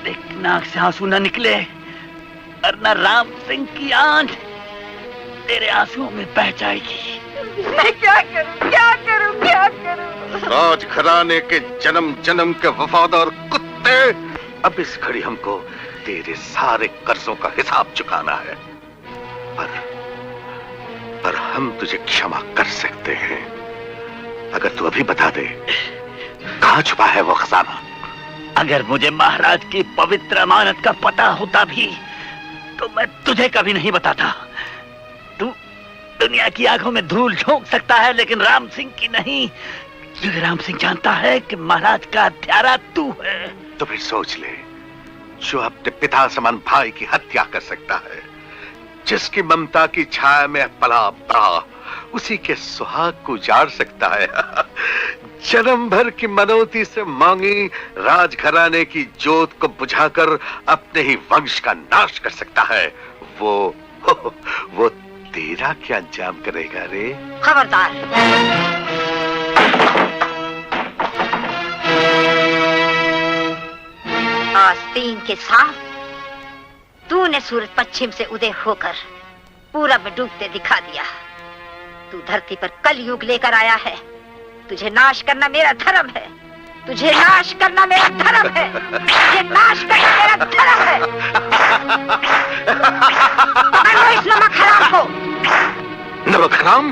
लेकिन आंख से आंसू न निकले, और न राम सिंह की आंख तेरे आंसुओं में बह जाएगी। मैं क्या करूं, क्या करूं, क्या करूं? राजघराने के जन्म जन्म के वफादार कुत्ते, अब इस घड़ी हमको तेरे सारे कर्जों का हिसाब चुकाना है। पर हम तुझे क्षमा कर सकते हैं अगर तू अभी बता दे कहां छुपा है वो खजाना। अगर मुझे महाराज की पवित्र अमानत का पता होता भी तो मैं तुझे कभी नहीं बताता। तू दुनिया की आंखों में धूल झोंक सकता है, लेकिन राम सिंह की नहीं, क्योंकि राम सिंह जानता है कि महाराज का हत्यारा तू है। तो फिर सोच ले, जो अपने पिता समान भाई की हत्या कर सकता है, जिसकी ममता की छाया में पला बड़ा, उसी के सुहाग को उजाड़ सकता है। जन्म भर की मनौती से मांगी राजघराने की जोत को बुझाकर अपने ही वंश का नाश कर सकता है, वो वो तेरा क्या अंजाम करेगा रे? खबरदार। आस्तीन के साथ तूने सूरज पश्चिम से उदय होकर पूरब में डूबते दिखा दिया। तू धरती पर कलयुग लेकर आया है। तुझे नाश करना मेरा धर्म है। तुझे नाश करना मेरा धर्म है। तुझे नाश करना मेरा धर्म है। पकड़ो इस नमक हराम को। नमक हराम?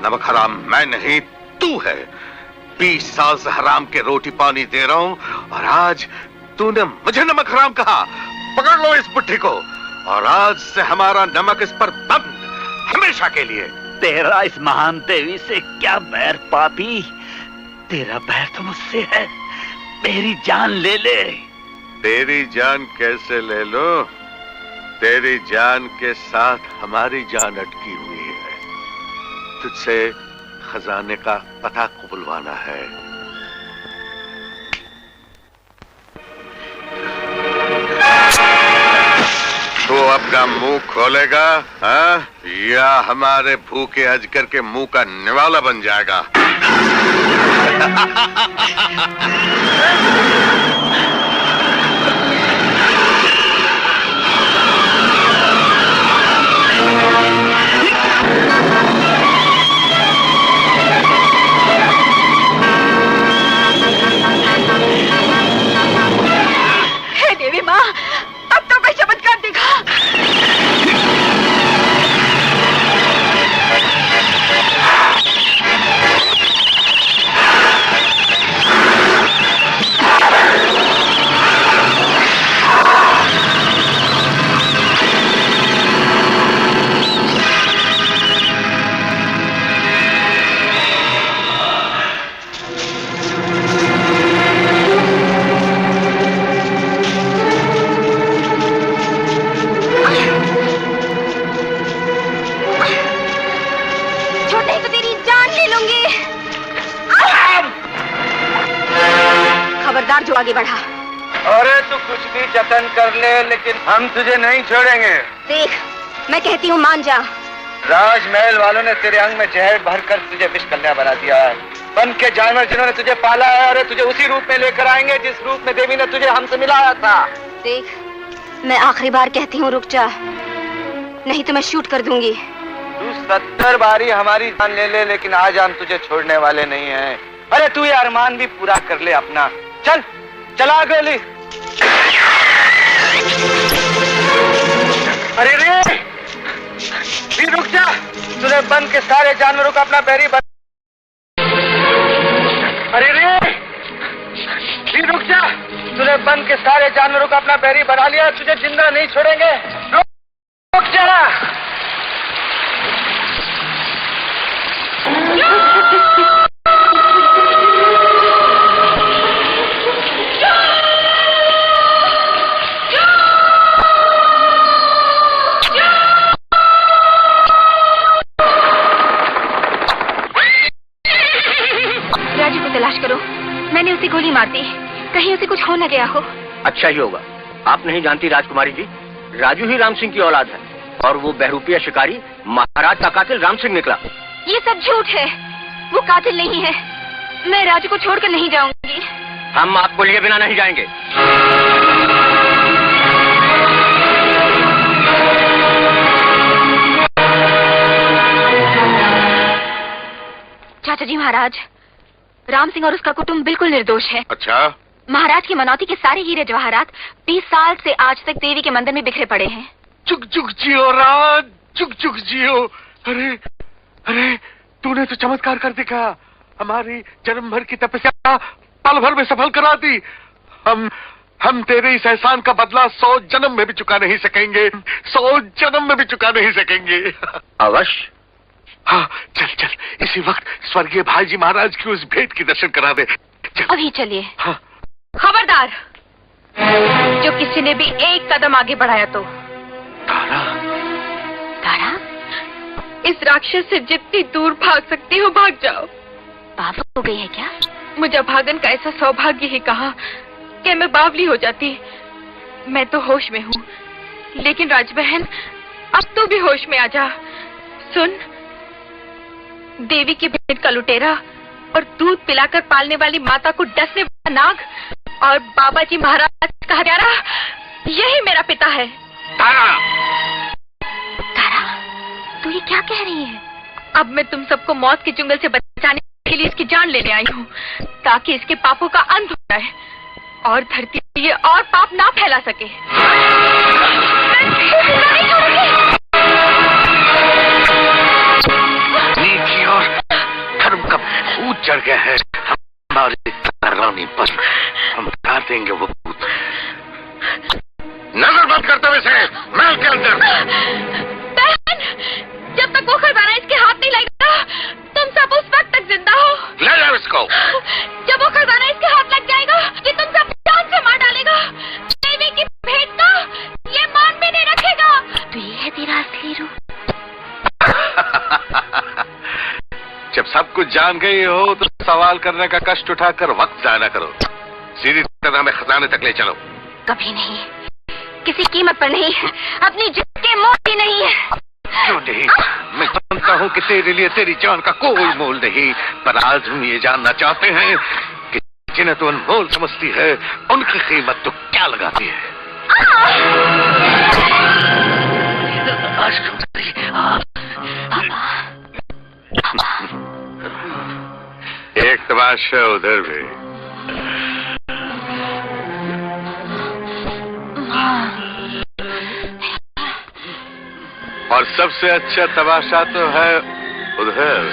नमक हराम मैं नहीं, तू है। 20 साल से हराम के रोटी पानी दे रहा हूं और आज तूने मुझे नमक हराम कहा। पकड़ लो इस बुढ़ी को और आज से हमारा नमक इस पर बंद, हमेशा के लिए। तेरा इस महान देवी से क्या बैर पापी? तेरा बैर तो मुझसे है। मेरी जान ले ले। तेरी जान कैसे ले लो? तेरी जान के साथ हमारी जान अटकी हुई है। तुझसे खजाने का पता बुलवाना है। तो अपना मुंह खोलेगा हाँ? या हमारे भूखे अजगर के मुंह का निवाला बन जाएगा? हे देवी माँ, अब तो कोई चमत्कार दिखा। खबरदार जो आगे बढ़ा। अरे तू कुछ भी जतन कर ले लेकिन हम तुझे नहीं छोड़ेंगे। देख, मैं कहती हूँ मान जा। राजमहल वालों ने तेरे अंग में जहर भरकर तुझे विषकन्या बना दिया है। वन के जानवर जिन्होंने तुझे पाला है और तुझे उसी रूप में लेकर आएंगे जिस रूप में देवी ने तुझे हमसे मिलाया था। देख, मैं आखिरी बार कहती हूँ रुक जा, नहीं तो मैं शूट कर दूंगी। तू 70 बारी हमारी जान ले ले लेकिन आज हम तुझे छोड़ने वाले नहीं हैं। अरे तू ये अरमान भी पूरा कर ले अपना। चल चला गोली। अरे रे रुक जा, तूने वन के सारे जानवरों का अपना बैरी बना। अरे रे रुक जा, तूने वन के सारे जानवरों का अपना बैरी बना लिया। तुझे जिंदा नहीं छोड़ेंगे। रुक जा। राजू को तलाश करो। मैंने उसे गोली मार दी, कहीं उसे कुछ हो न गया हो। अच्छा ही होगा। आप नहीं जानती राजकुमारी जी, राजू ही राम सिंह की औलाद है और वो बहरूपिया शिकारी महाराज का कातिल राम सिंह निकला। ये सब झूठ है, वो कातिल नहीं है। मैं राजू को छोड़कर नहीं जाऊंगी। हम आपको लिए बिना नहीं जाएंगे। चाचा जी महाराज, राम सिंह और उसका कुटुंब बिल्कुल निर्दोष है। अच्छा? महाराज की मनौती के सारे हीरे जवाहरात 20 साल से आज तक देवी के मंदिर में बिखरे पड़े हैं। चुक चुक जियो राज, चुक चुक जियो। अरे अरे तूने तो चमत्कार कर दिखा। हमारी जन्म भर की तपस्या पल भर में सफल करा दी। हम तेरे इस एहसान का बदला 100 जन्म में भी चुका नहीं सकेंगे। 100 जन्म में भी चुका नहीं सकेंगे। अवश्य। हाँ चल चल, इसी वक्त स्वर्गीय भाईजी महाराज की उस भेंट की दर्शन करा दे। अभी चलिए। हाँ। खबरदार, जो किसी ने भी एक कदम आगे बढ़ाया तो। तारा। तारा? इस राक्षस से जितनी दूर भाग सकती हो भाग जाओ। बावली हो गई है क्या? मुझे भागन का ऐसा सौभाग्य ही कहा कि मैं बावली हो जाती। मैं तो होश में हूँ, लेकिन राजबहन अब तू भी होश में आ जा। सुन, देवी की भेंट का लुटेरा और दूध पिलाकर पालने वाली माता को डसने वाला नाग और बाबा जी महाराज का हत्यारा, यही मेरा पिता है। तारा, तारा, तू ये क्या कह रही है? अब मैं तुम सबको मौत के चुंगल से बचाने के लिए इसकी जान लेने आई हूँ, ताकि इसके पापों का अंत हो जाए और धरती पर ये और पाप ना फैला सके। नीति और धर्म का भूत चढ़ गया है हमारी रानी पर। हम उतार देंगे वो भूत। नजर बंद करते हुए से महल के अंदर। बहन, जब तक वो खजाना इसके हाथ नहीं लगेगा, तुम सब उस वक्त तक जिंदा हो। ले जाओ इसको। जब वो खजाना इसके हाथ लग जाएगा, ये तुम सब जान से मार डालेगा। देवी की भेंट का ये मान भी नहीं रखेगा। तो ये है तेरा असली रूप। जब सब कुछ जान गई हो तो सवाल करने का कष्ट उठाकर वक्त जाया न करो। सीधी तरह में खजाने तक ले चलो। कभी नहीं, किसी कीमत पर नहीं, अपनी जान के मोल ही नहीं है। क्यों नहीं? मैं जानता हूँ कि तेरे लिए तेरी जान का कोई मोल नहीं, पर आज हम ये जानना चाहते हैं कि जिन्हें तो अनमोल समझती है, उनकी कीमत तो क्या लगाती है? एक तमाशा उधर भी। और सबसे अच्छा तमाशा तो है उधर।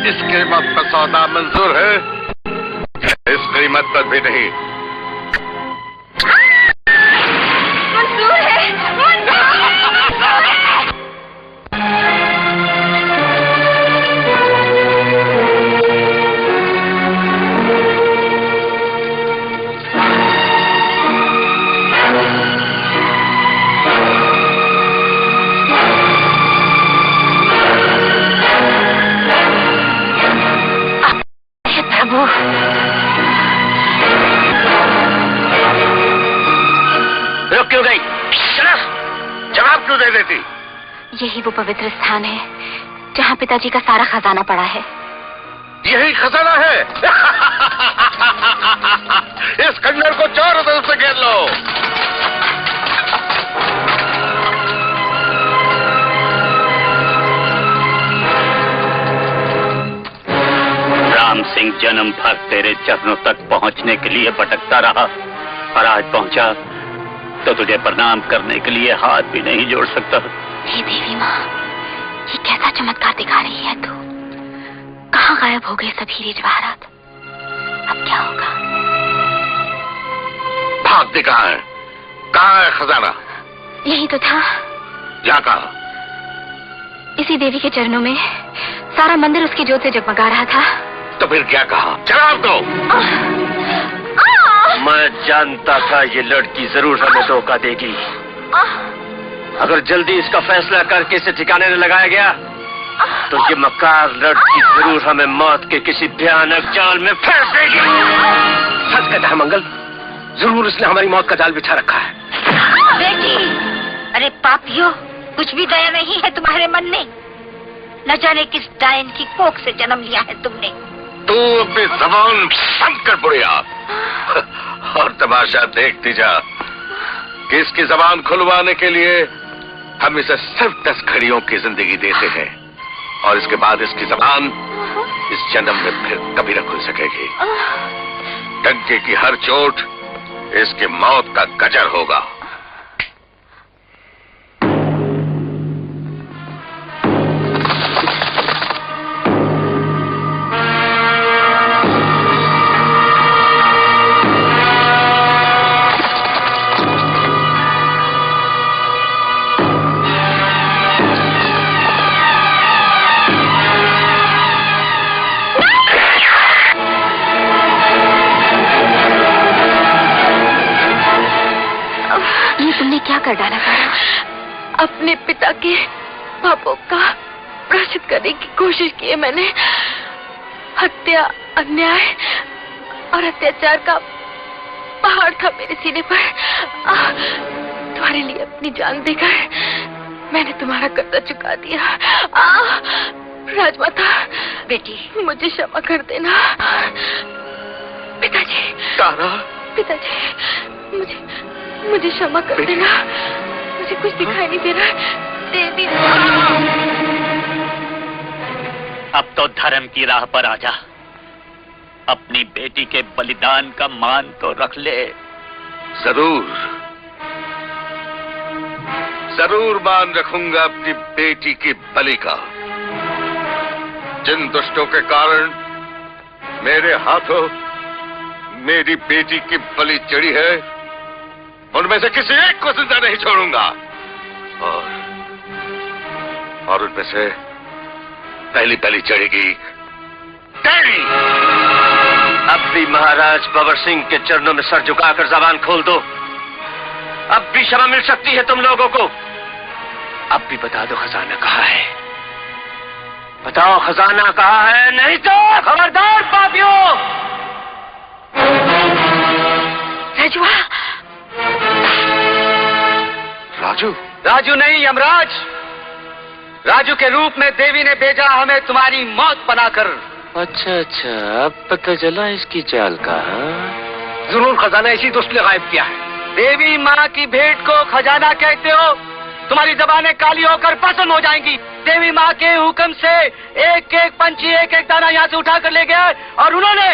इस कीमत पर सौदा मंजूर है? इस कीमत पर भी नहीं। मंजूर है, मंजूर है। रुक क्यों गई? जवाब क्यों दे देती? यही वो पवित्र स्थान है जहाँ पिताजी का सारा खजाना पड़ा है। यही खजाना है। इस खंडर को चारों तरफ से घेर लो। राम सिंह जन्म भर तेरे चरणों तक पहुंचने के लिए भटकता रहा और आज पहुंचा तो तुझे प्रणाम करने के लिए हाथ भी नहीं जोड़ सकता। हे देवी माँ, ये कैसा चमत्कार दिखा रही है तू? कहाँ गायब हो गए सभी हीरे जवाहरात? अब क्या होगा? भागते कहाँ है? कहाँ है खजाना? यही तो था। क्या कहा? इसी देवी के चरणों में सारा मंदिर उसकी ज्योत से जगमगा रहा था। तो फिर क्या कहा? जवाब दो। मैं जानता था ये लड़की जरूर हमें धोखा देगी। अगर जल्दी इसका फैसला करके इसे ठिकाने न लगाया गया तो ये मक्कार लड़की जरूर हमें मौत के किसी भयानक जाल में फंस देगी। सच कहता है मंगल, जरूर उसने हमारी मौत का जाल बिछा रखा है। बेटी, अरे पापियो, कुछ भी दया नहीं है तुम्हारे मन में। न जाने किस डायन की कोख से जन्म लिया है तुमने। तू अपनी जबान बंद कर बुढ़िया और तमाशा देखती जा कि इसकी जबान खुलवाने के लिए हम इसे सिर्फ 10 घड़ियों की जिंदगी देते हैं और इसके बाद इसकी जबान इस जन्म में फिर कभी न खुल सकेगी। डंके की हर चोट इसकी मौत का गजर होगा। क्या कर डाला था? अपने पिता के पापों का प्रायश्चित करने की कोशिश की है मैंने। हत्या, अन्याय और अत्याचार का पहाड़ था मेरे सीने पर। तुम्हारे लिए अपनी जान देकर मैंने तुम्हारा कर्जा चुका दिया। राजमाता, बेटी मुझे क्षमा कर देना। पिताजी, तारा, पिताजी, मुझे क्षमा कर देना। मुझे कुछ दिखाई नहीं दे रहा। देवी, अब तो धर्म की राह पर आ जा। अपनी बेटी के बलिदान का मान तो रख ले। जरूर मान रखूंगा अपनी बेटी की बलि का। जिन दुष्टों के कारण मेरे हाथों मेरी बेटी की बलि चढ़ी है, उनमें से किसी एक को जिंदा नहीं छोड़ूंगा। और उनमें से पहली बलि चढ़ेगी तेरी। अब भी महाराज बबर सिंह के चरणों में सर झुकाकर जबान खोल दो। अब भी क्षमा मिल सकती है तुम लोगों को। अब भी बता दो खजाना कहाँ है। बताओ खजाना कहाँ है, नहीं तो खबरदार पापियों। रजुआ। राजू नहीं यमराज। राजू के रूप में देवी ने भेजा हमें तुम्हारी मौत बनाकर। अच्छा, अब पता चला इसकी चाल का। जरूर खजाना इसी दुष्ट ने गायब किया है। देवी माँ की भेंट को खजाना कहते हो? तुम्हारी जबानें काली होकर भस्म हो जाएंगी। देवी माँ के हुक्म से एक एक पंछी एक एक दाना यहाँ से उठा कर ले गया और उन्होंने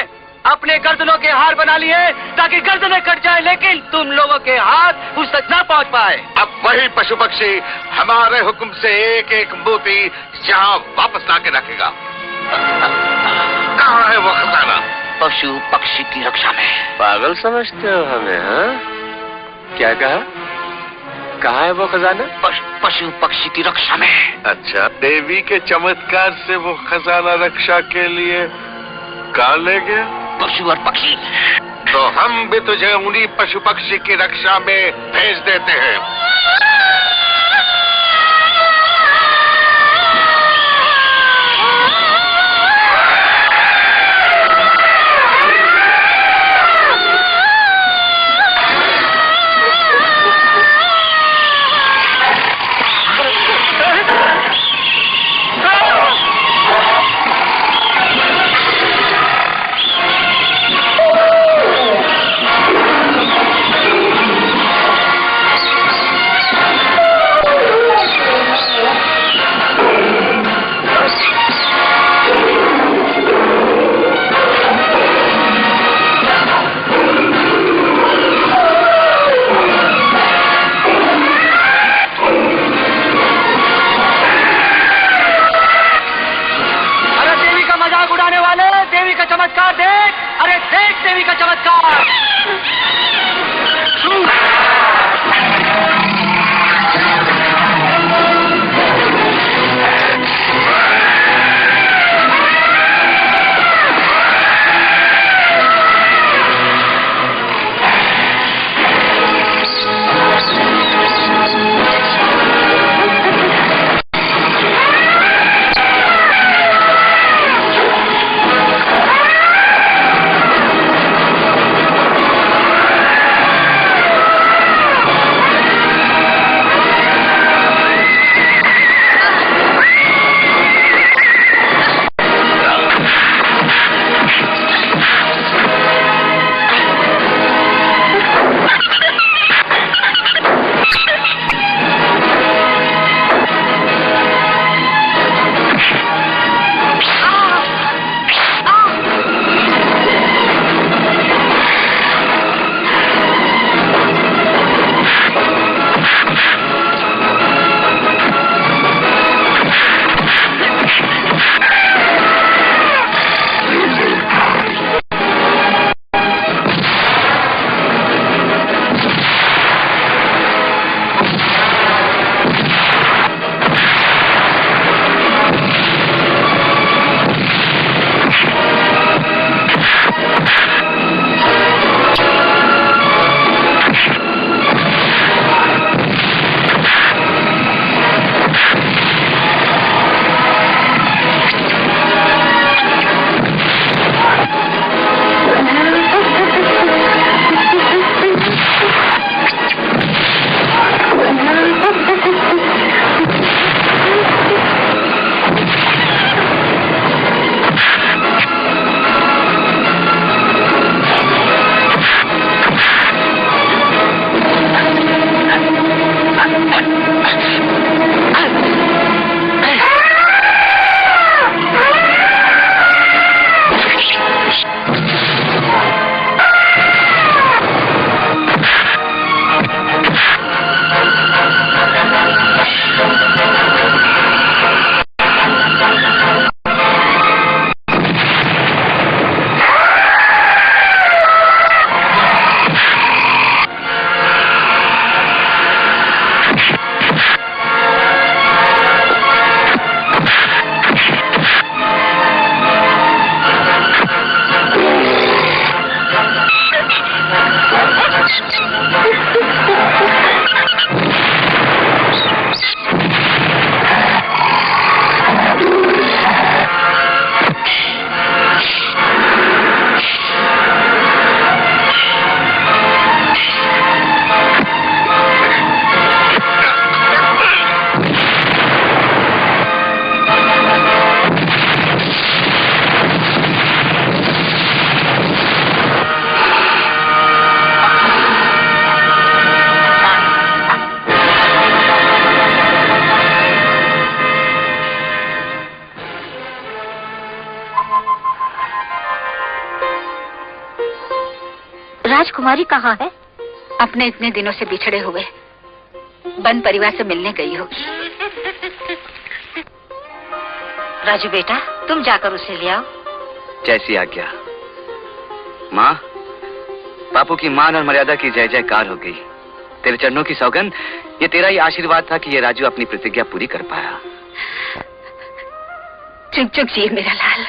अपने गर्दनों के हार बना लिए ताकि गर्दनें कट जाए, लेकिन तुम लोगों के हाथ उस तक न पहुँच पाए। अब वही पशु पक्षी हमारे हुक्म से एक एक मोती यहाँ वापस लाके रखेगा। कहाँ है वो खजाना? पशु पक्षी की रक्षा में। पागल समझते हो हमें? हाँ, क्या कहा? कहाँ है वो खजाना? पशु पक्षी की रक्षा में। अच्छा, देवी के चमत्कार से वो खजाना रक्षा के लिए कहाँ ले गया? पशु और पक्षी। तो हम भी तुझे उन्हीं पशु पक्षी की रक्षा में भेज देते हैं। चमत्कार देख, अरे देख देवी का चमत्कार। राजकुमारी कहाँ है? अपने इतने दिनों से बिछड़े हुए वन परिवार से मिलने गई होगी। राजू बेटा, तुम जाकर उसे ले आओ। जैसी आज्ञा। माँ, बापू की मान और मर्यादा की जय जयकार हो गई। तेरे चरणों की सौगंध, ये तेरा ही आशीर्वाद था कि ये राजू अपनी प्रतिज्ञा पूरी कर पाया। चुप चुप जिए मेरा लाल।